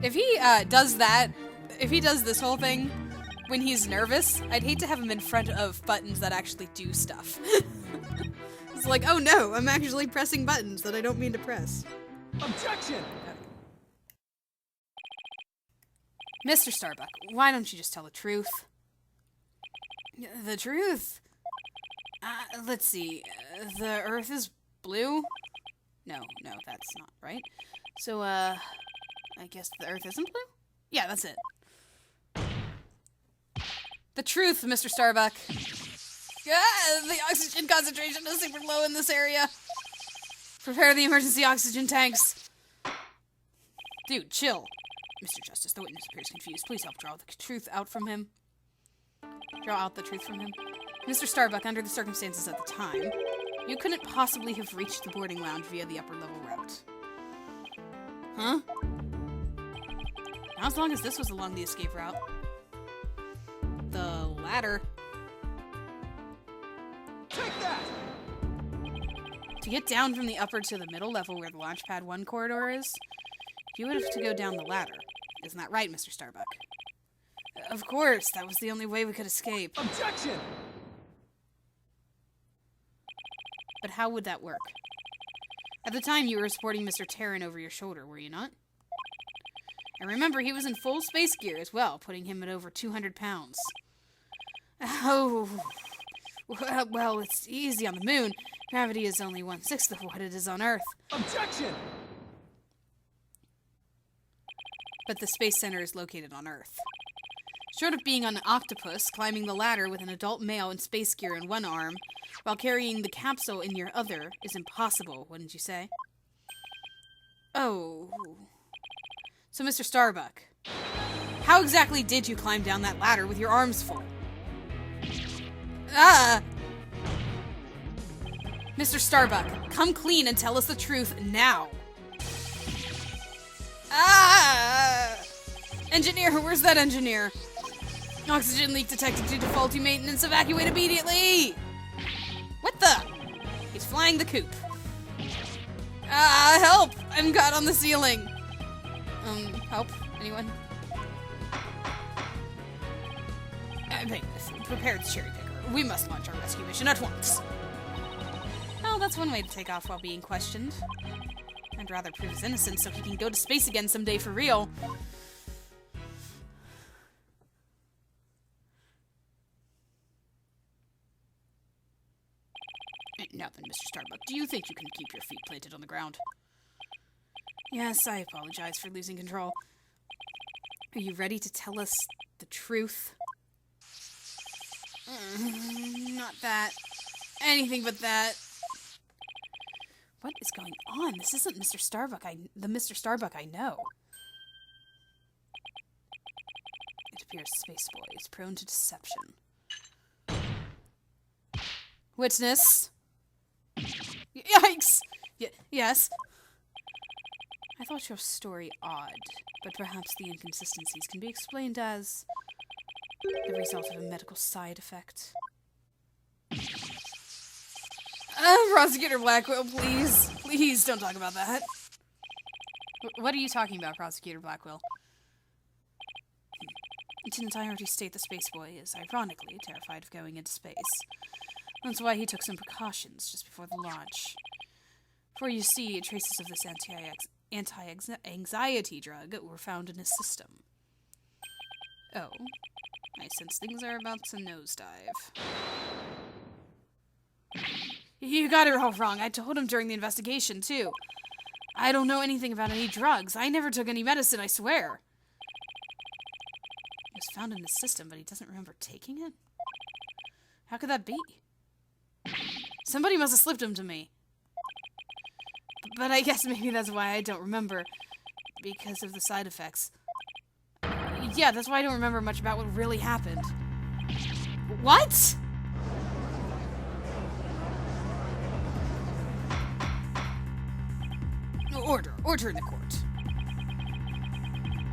S1: If he does that, if he does this whole thing when he's nervous, I'd hate to have him in front of buttons that actually do stuff. It's like, oh no, I'm actually pressing buttons that I don't mean to press.
S3: Objection!
S1: Mr. Starbuck, why don't you just tell the truth? The truth? Let's see. The Earth is blue? No, that's not right. So, I guess the Earth isn't blue? Yeah, that's it. The truth, Mr. Starbuck. The oxygen concentration is super low in this area. Prepare the emergency oxygen tanks. Dude, chill. Mr. Justice, the witness appears confused. Please help draw the truth out from him. Draw out the truth from him. Mr. Starbuck, under the circumstances at the time, you couldn't possibly have reached the boarding lounge via the upper level route. Huh? Not as long as this was along the escape route. The ladder.
S3: Take that!
S1: To get down from the upper to the middle level where the Launchpad 1 corridor is, You would have to go down the ladder. Isn't that right, Mr. Starbuck? Of course, that was the only way we could escape.
S4: Objection!
S1: But how would that work? At the time, you were supporting Mr. Terran over your shoulder, were you not? And remember, he was in full space gear as well, putting him at over 200 pounds. Oh, well, it's easy on the moon. Gravity is only 1/6 of what it is on Earth.
S4: Objection!
S1: But the Space Center is located on Earth. Short of being on an octopus, climbing the ladder with an adult male in space gear in one arm, while carrying the capsule in your other, is impossible, wouldn't you say? Oh. So, Mr. Starbuck, how exactly did you climb down that ladder with your arms full? Ah! Mr. Starbuck, come clean and tell us the truth now. Ah! Engineer, where's that engineer? Oxygen leak detected due to faulty maintenance. Evacuate immediately! What the? He's flying the coop. Ah, help! I'm caught on the ceiling. Help? Anyone? Prepared cherry picker. We must launch our rescue mission at once. Oh, that's one way to take off while being questioned. I'd rather prove his innocence so he can go to space again someday for real. Now then, Mr. Starbuck, do you think you can keep your feet planted on the ground? Yes, I apologize for losing control. Are you ready to tell us the truth? Not that. Anything but that. What is going on? This isn't Mr. Starbuck. The Mr. Starbuck I know. It appears Spaceboy is prone to deception. Witness. Yikes! Yes. I thought your story odd, but perhaps the inconsistencies can be explained as the result of a medical side effect. Prosecutor Blackwell, please. Please don't talk about that. What are you talking about, Prosecutor Blackwell? Didn't I already state the Spaceboy is, ironically, terrified of going into space? That's why he took some precautions just before the launch. For you see, traces of this anti-anxiety drug were found in his system. Oh, I sense things are about to nosedive. You got it all wrong. I told him during the investigation, too. I don't know anything about any drugs. I never took any medicine, I swear. It was found in his system, but he doesn't remember taking it? How could that be? Somebody must have slipped him to me. But I guess maybe that's why I don't remember. Because of the side effects. Yeah, that's why I don't remember much about what really happened. What? Order in the court.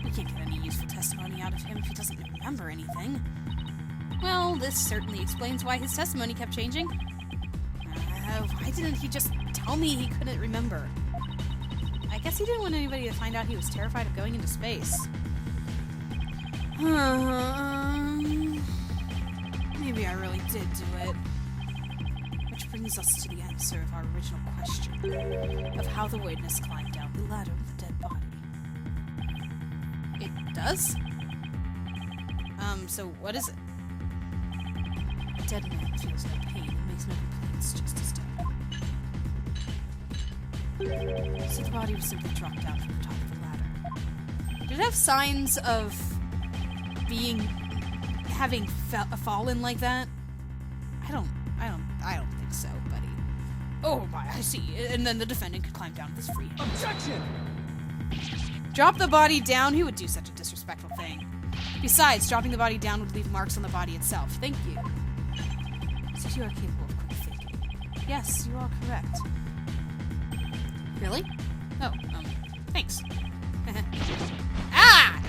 S1: We can't get any useful testimony out of him if he doesn't remember anything. Well, this certainly explains why his testimony kept changing. Why didn't he just tell me he couldn't remember? I guess he didn't want anybody to find out he was terrified of going into space. Maybe I really did do it. Which brings us to the answer of our original question of how the witness climbed down the ladder with the dead body. It does? So what is it? A dead man feels no pain and makes no complaints, just as dead. So the body was simply dropped down from the top of the ladder. Did it have signs of having fallen like that? I don't think so, buddy. Oh my, I see. And then the defendant could climb down with his free hand.
S4: Objection!
S1: Drop the body down? Who would do such a disrespectful thing? Besides, dropping the body down would leave marks on the body itself. Thank you. So you are capable of quick thinking. Yes, you are correct. Really? Oh, thanks. Ah!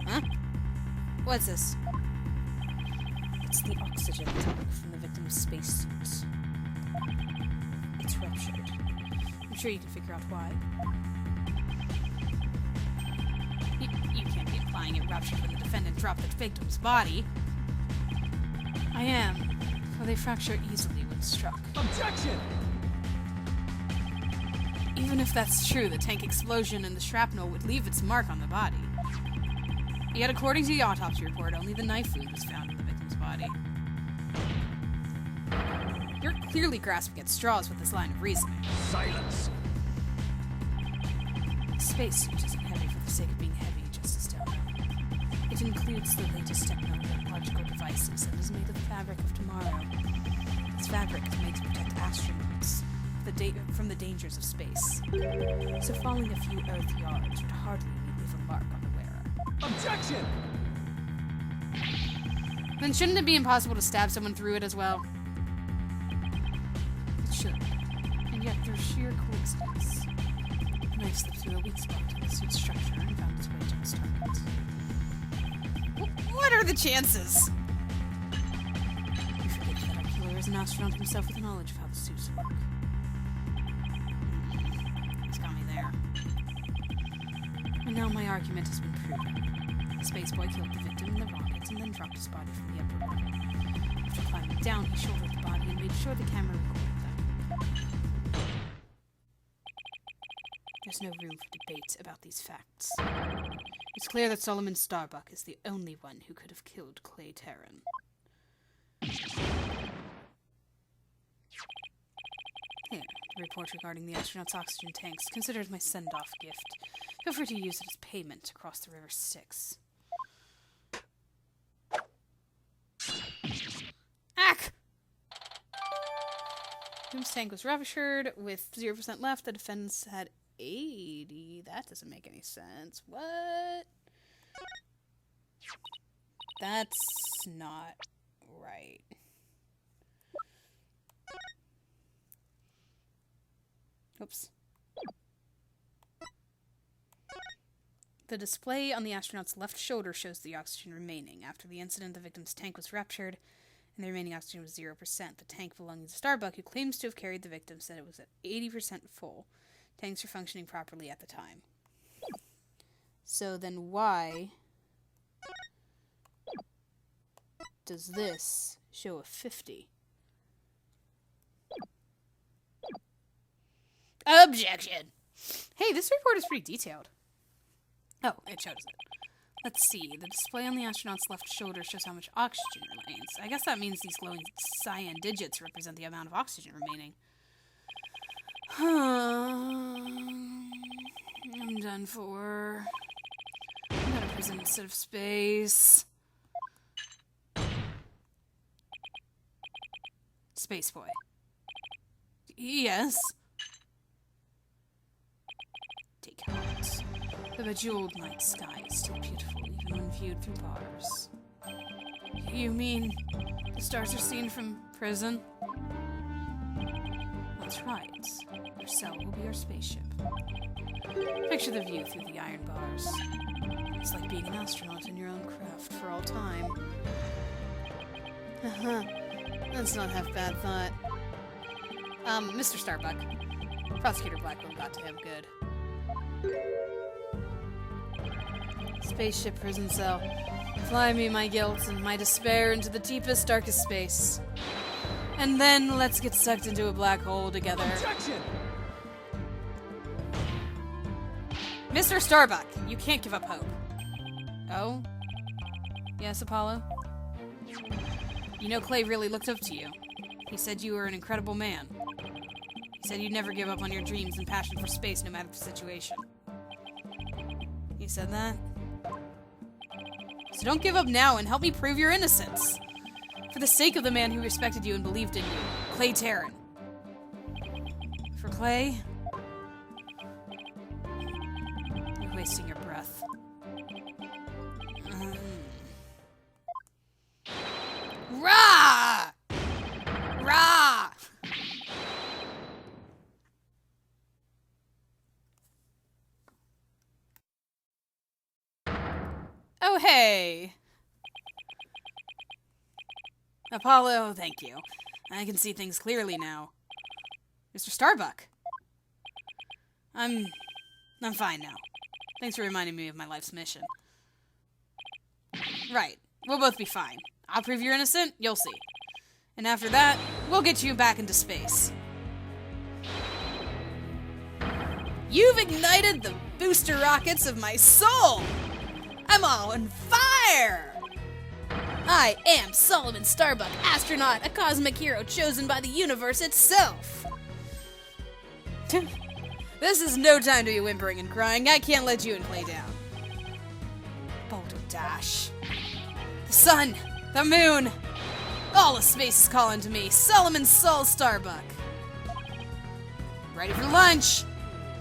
S1: Huh? What's this? It's the oxygen tank from the victim's spacesuit. It's ruptured. I'm sure you can figure out why. You can't be implying it ruptured when the defendant dropped the victim's body. I am, for they fracture easily when struck.
S4: Objection!
S1: Even if that's true, the tank explosion and the shrapnel would leave its mark on the body. Yet according to the autopsy report, only the knife wound was found in the victim's body. You're clearly grasping at straws with this line of reasoning.
S4: Silence!
S1: Spacesuit isn't heavy for the sake of being heavy, Justice Delano. It includes the latest technological devices and is made of the fabric of tomorrow. This fabric is made to protect astronauts from the dangers of space. So falling a few Earth yards would hardly leave a mark on the wearer.
S4: Objection!
S1: Then shouldn't it be impossible to stab someone through it as well? It should. And yet, through sheer coincidence, the knife slipped through a weak spot in the suit's structure and found its way to its target. What are the chances? You forget that our killer is an astronaut himself with knowledge of how the suits work. He's got me there. And now my argument has been proven. The spaceboy killed the victim in the rockets and then dropped his body from the upper level. After climbing down, he shouldered the body and made sure the camera recorded them. There's no room for debate about these facts. It's clear that Solomon Starbuck is the only one who could have killed Clay Terran. Here, the report regarding the astronauts' oxygen tanks. Consider it my send-off gift. Feel free to use it as payment to cross the river Styx. Ack! Doom's tank was ruptured with 0% left. The defense had 80. That doesn't make any sense. What? That's not right. Oops. The display on the astronaut's left shoulder shows the oxygen remaining. After the incident, the victim's tank was ruptured, and the remaining oxygen was 0%. The tank belonging to Starbuck, who claims to have carried the victim, said it was at 80% full. Tanks were functioning properly at the time. So then why does this show a 50? Objection! Hey, this report is pretty detailed. Oh, it shows it. Let's see. The display on the astronaut's left shoulder shows how much oxygen remains. I guess that means these glowing cyan digits represent the amount of oxygen remaining. I'm done for. I'm going to prison instead of space. Space boy. Yes. Take heart. The bejeweled night sky is still beautiful, even when viewed through bars. You mean the stars are seen from prison? That's right. Your cell will be our spaceship. Picture the view through the iron bars. It's like being an astronaut in your own craft for all time. That's not half bad thought. Mr. Starbuck. Prosecutor Blackwell got to him good. Spaceship prison cell. Fly me my guilt and my despair into the deepest, darkest space. And then let's get sucked into a black hole together.
S4: Objection!
S1: Mr. Starbuck, you can't give up hope. Oh? Yes, Apollo? You know Clay really looked up to you. He said you were an incredible man. He said you'd never give up on your dreams and passion for space no matter the situation. He said that? So don't give up now and help me prove your innocence. For the sake of the man who respected you and believed in you, Clay Terran. For Clay, you're wasting your breath. Rah! Rah! Oh, hey. Apollo, thank you. I can see things clearly now. Mr. Starbuck. I'm fine now. Thanks for reminding me of my life's mission. Right. We'll both be fine. I'll prove you're innocent, you'll see. And after that, we'll get you back into space. You've ignited the booster rockets of my soul! I'm all on fire! I am Solomon Starbuck, astronaut, a cosmic hero chosen by the universe itself! This is no time to be whimpering and crying. I can't let you and Clay down. Boulder Dash. The sun! The moon! All of space is calling to me. Solomon Sol Starbuck. Ready for lunch!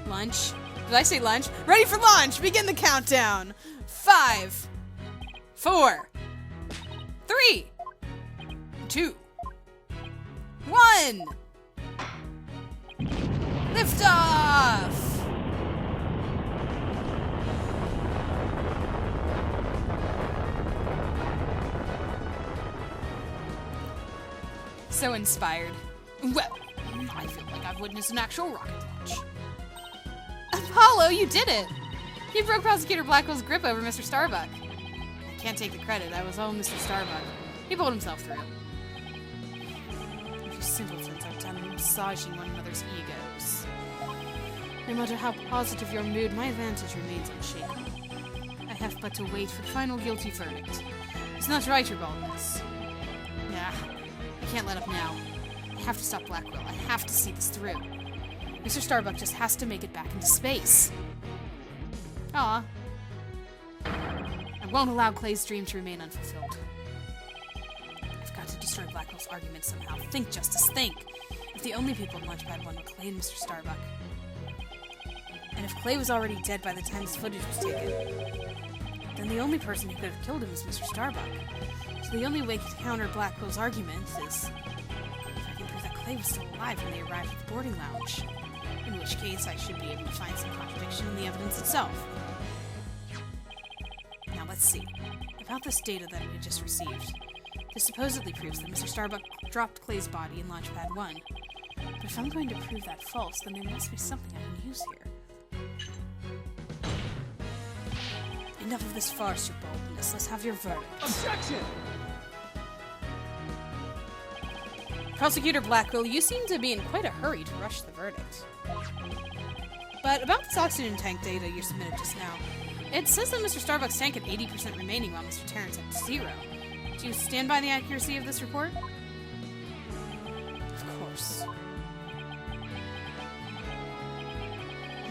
S1: Lunch? Did I say lunch? Ready for launch! Begin the countdown! 5, 4, 3, 2, 1! Lift off! So inspired. Well, I feel like I've witnessed an actual rocket launch. Apollo, you did it! You broke Prosecutor Blackwell's grip over Mr. Starbuck. I can't take the credit. That was all Mr. Starbuck. He pulled himself through. You simpletons are done massaging one another's egos. No matter how positive your mood, my advantage remains unshakable. I have but to wait for the final guilty verdict. It's not right, your baldness. Nah, I can't let up now. I have to stop Blackwell. I have to see this through. Mr. Starbuck just has to make it back into space. Aw. I won't allow Clay's dream to remain unfulfilled. I've got to destroy Blackwell's argument somehow. Think, Justice, think! If the only people in Launchpad 1 were Clay and Mr. Starbuck. And if Clay was already dead by the time this footage was taken, then the only person who could have killed him was Mr. Starbuck. So the only way to counter Blackwell's argument is if I can prove that Clay was still alive when they arrived at the boarding lounge. In which case, I should be able to find some contradiction in the evidence itself. Now let's see. About this data that we just received. This supposedly proves that Mr. Starbuck dropped Clay's body in Launchpad 1. But if I'm going to prove that false, then there must be something I can use here. Enough of this farce, your boldness. Let's have your verdict.
S4: Objection!
S1: Prosecutor Blackwell, you seem to be in quite a hurry to rush the verdict. But about this oxygen tank data you submitted just now, it says that Mr. Starbuck's tank had 80% remaining while Mr. Terrence had 0. Do you stand by the accuracy of this report? Of course.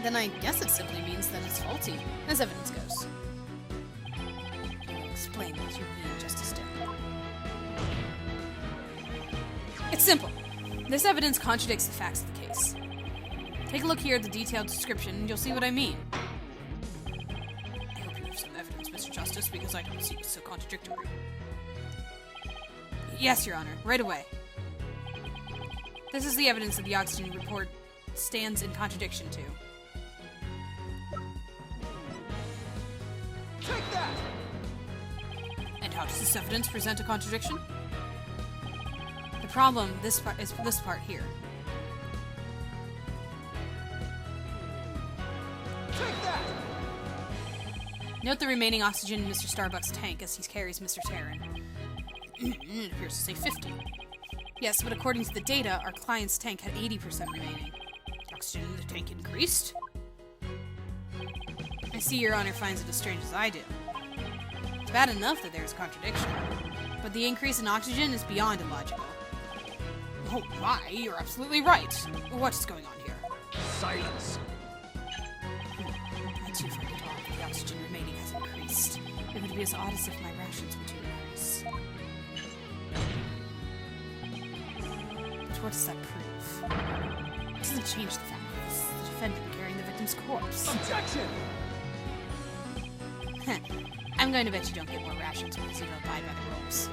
S1: Then I guess it simply means that it's faulty, as evidence goes. Explain what you mean, Justice Dale. It's simple. This evidence contradicts the facts of the case. Take a look here at the detailed description, and you'll see what I mean. I hope you have some evidence, Mr. Justice, because I don't see it so contradictory. Yes, Your Honor, right away. This is the evidence that the oxygen report stands in contradiction to.
S4: Take that!
S1: And how does this evidence present a contradiction? The problem is this part here.
S4: Take that!
S1: Note the remaining oxygen in Mr. Starbuck's tank as he carries Mr. Terran. It appears to say 50. Yes, but according to the data, our client's tank had 80% remaining. Oxygen in the tank increased? I see Your Honor finds it as strange as I do. It's bad enough that there's a contradiction, but the increase in oxygen is beyond illogical. Oh my, you're absolutely right. What is going on here?
S4: Silence!
S1: I too find it odd that the oxygen remaining has increased. It would be as odd as if my rations were to increase. But what does that prove? It doesn't change the fact that this is the defendant carrying the victim's corpse.
S4: Objection!
S1: I'm going to bet you don't get more rations because you don't abide by the rules.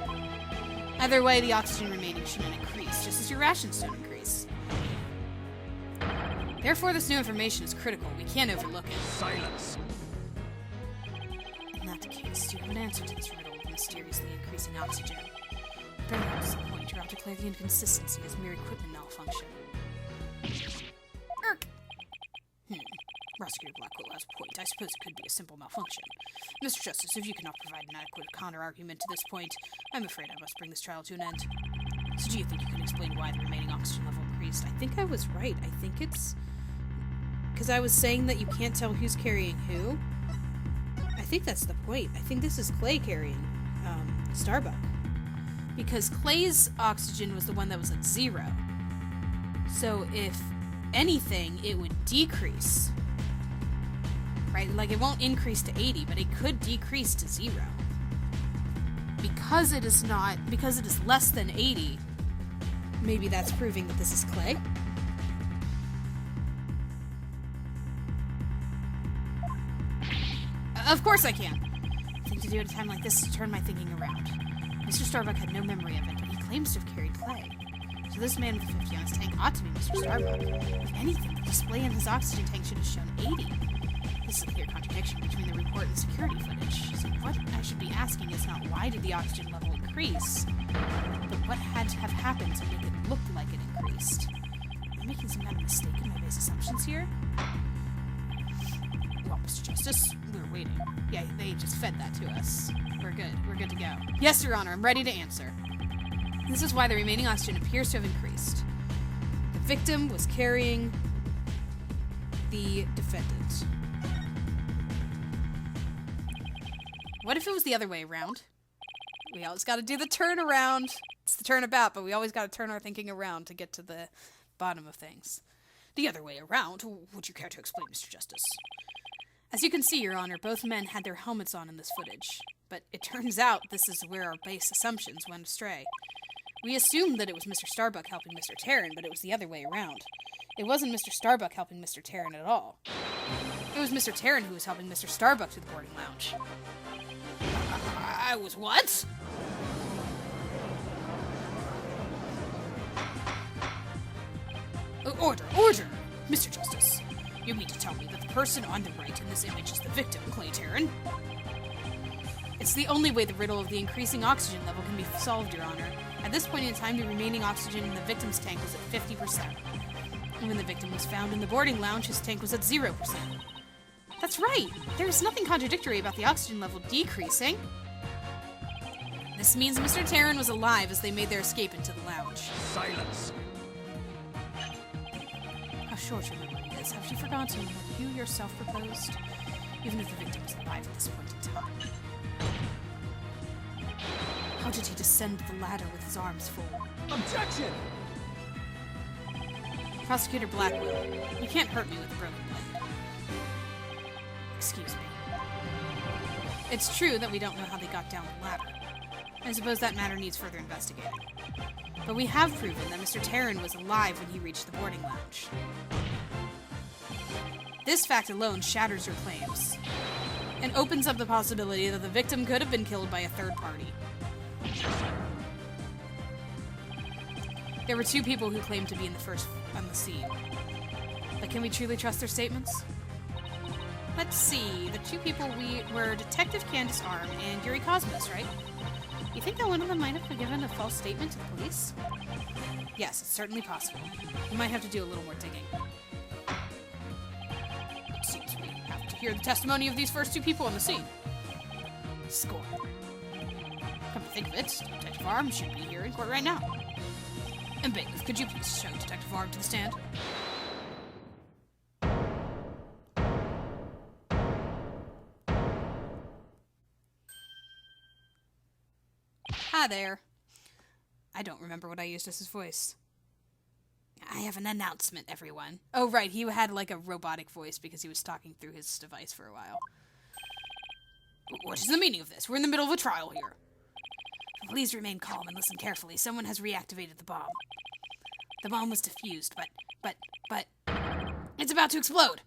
S1: Either way, the oxygen remaining shouldn't increase, just as your rations don't increase. Therefore, this new information is critical. We can't overlook it.
S4: Silence!
S1: In that case, you have an answer to this riddle of mysteriously increasing oxygen. Better not disappoint. You're out to declare the inconsistency as mere equipment malfunction. Irk! Prosecutor Blackwell has a point. I suppose it could be a simple malfunction. Mr. Justice, if you cannot provide an adequate counter-argument to this point, I'm afraid I must bring this trial to an end. So do you think you can explain why the remaining oxygen level increased? I think I was right. I think it's... because I was saying that you can't tell who's carrying who. I think that's the point. I think this is Clay carrying Starbuck. Because Clay's oxygen was the one that was at 0. So if anything, it would decrease. Right? Like, it won't increase to 80, but it could decrease to 0. Because it is less than 80, maybe that's proving that this is Clay. Of course I can. The thing to do at a time like this is to turn my thinking around. Mr. Starbuck had no memory of it, but he claims to have carried Clay. So this man with the 50-ounce tank ought to be Mr. Starbuck. If anything, the display in his oxygen tank should have shown 80. This is a clear contradiction between the report and security footage. So what I should be asking is not why did the oxygen level increase, but what had to have happened to make it look like it increased. Am I making some kind of mistake in my base assumptions here? Well, Mr. Justice, we're waiting. Yeah, they just fed that to us. We're good. We're good to go. Yes, Your Honor, I'm ready to answer. This is why the remaining oxygen appears to have increased. The victim was carrying the defendant. What if it was the other way around? We always got to do the turnaround. It's the turnabout, but we always got to turn our thinking around to get to the bottom of things. The other way around? Would you care to explain, Mr. Justice? As you can see, Your Honor, both men had their helmets on in this footage. But it turns out this is where our base assumptions went astray. We assumed that it was Mr. Starbuck helping Mr. Tarrant, but it was the other way around. It wasn't Mr. Starbuck helping Mr. Tarrant at all. It was Mr. Tarrant who was helping Mr. Starbuck to the boarding lounge. I was what? Order! Order! Mr. Justice, you mean to tell me that the person on the right in this image is the victim, Clay Tarrant? It's the only way the riddle of the increasing oxygen level can be solved, Your Honor. At this point in time, the remaining oxygen in the victim's tank was at 50%. And when the victim was found in the boarding lounge, his tank was at 0%. That's right! There's nothing contradictory about the oxygen level decreasing. This means Mr. Tarrant was alive as they made their escape into the lounge.
S4: Silence.
S1: How short your memory is. Have you forgotten what you yourself proposed? Even if the victim was alive at this point in time. How did he descend the ladder with his arms full?
S4: Objection!
S1: Prosecutor Blackwell, you can't hurt me with a broken blade. Excuse me. It's true that we don't know how they got down the ladder. I suppose that matter needs further investigating. But we have proven that Mr. Tarrant was alive when he reached the boarding lounge. This fact alone shatters your claims, and opens up the possibility that the victim could have been killed by a third party. There were 2 people who claimed to be on the scene. But can we truly trust their statements? Let's see. The 2 people were Detective Candace Arm and Yuri Cosmos, right? You think that one of them might have given a false statement to the police? Yes, it's certainly possible. We might have to do a little more digging. It seems we have to hear the testimony of these first 2 people on the scene. Score. Come to think of it, Detective Arm should be here in court right now. And Bailiff, could you please show Detective Arm to the stand? Hi there. I don't remember what I used as his voice. I have an announcement, everyone. Oh, right, he had like a robotic voice because he was talking through his device for a while. What is the meaning of this? We're in the middle of a trial here. Please remain calm and listen carefully. Someone has reactivated the bomb. The bomb was defused, but... It's about to explode!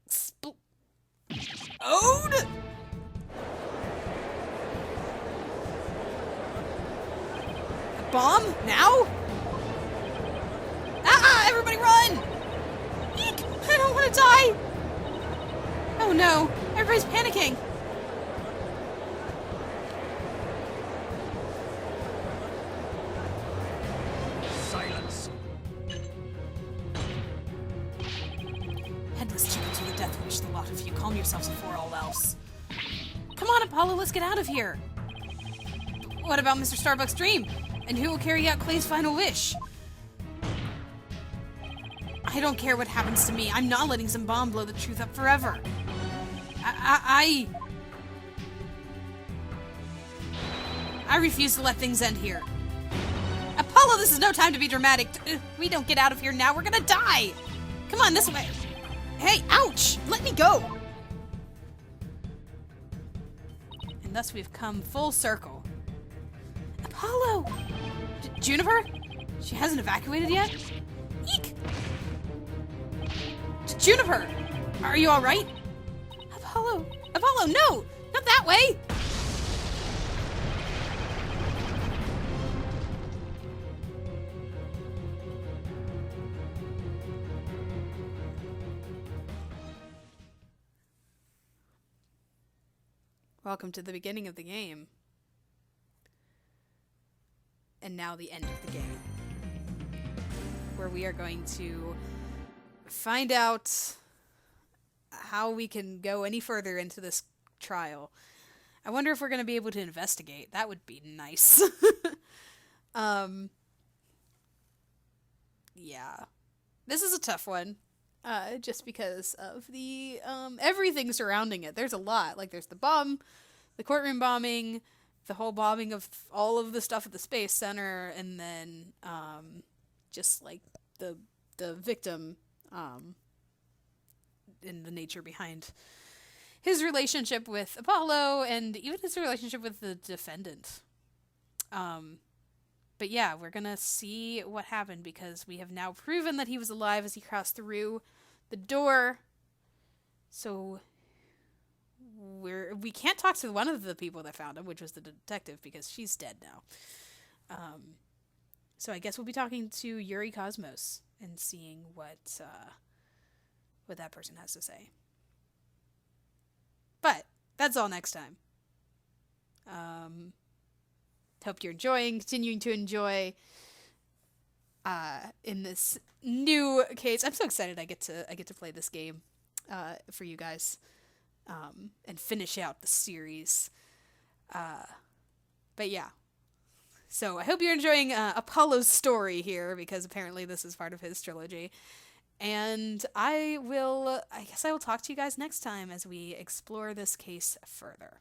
S1: Explode! A bomb? Now? Ah! Everybody run! Eek! I don't want to die! Oh no! Everybody's panicking! Headless chicken to the death wish, the lot of you. Calm yourselves before all else. Come on, Apollo, let's get out of here. What about Mr. Starbuck's dream? And who will carry out Clay's final wish? I don't care what happens to me. I'm not letting some bomb blow the truth up forever. I refuse to let things end here. Apollo, this is no time to be dramatic. We don't get out of here now, we're gonna die. Come on, this way. Hey, ouch! Let me go. And thus we've come full circle. Apollo! Juniper? She hasn't evacuated yet? Eek! Juniper! Are you alright? Apollo! Apollo, no! Not that way! Welcome to the beginning of the game. And now the end of the game. Where we are going to find out how we can go any further into this trial. I wonder if we're going to be able to investigate. That would be nice. Yeah. This is a tough one. Just because of the everything surrounding it. There's a lot. Like, there's the bomb, the courtroom bombing, the whole bombing of all of the stuff at the Space Center, and then just like the victim in the nature behind his relationship with Apollo, and even his relationship with the defendant. But yeah, we're gonna see what happened, because we have now proven that he was alive as he crossed through the door. So we can't talk to one of the people that found him, which was the detective, because she's dead now. So I guess we'll be talking to Yuri Cosmos and seeing what that person has to say. But that's all next time. Hope you're continuing to enjoy in this new case. I'm so excited I get to play this game for you guys and finish out the series. But yeah. So I hope you're enjoying Apollo's story here, because apparently this is part of his trilogy. And I guess I will talk to you guys next time as we explore this case further.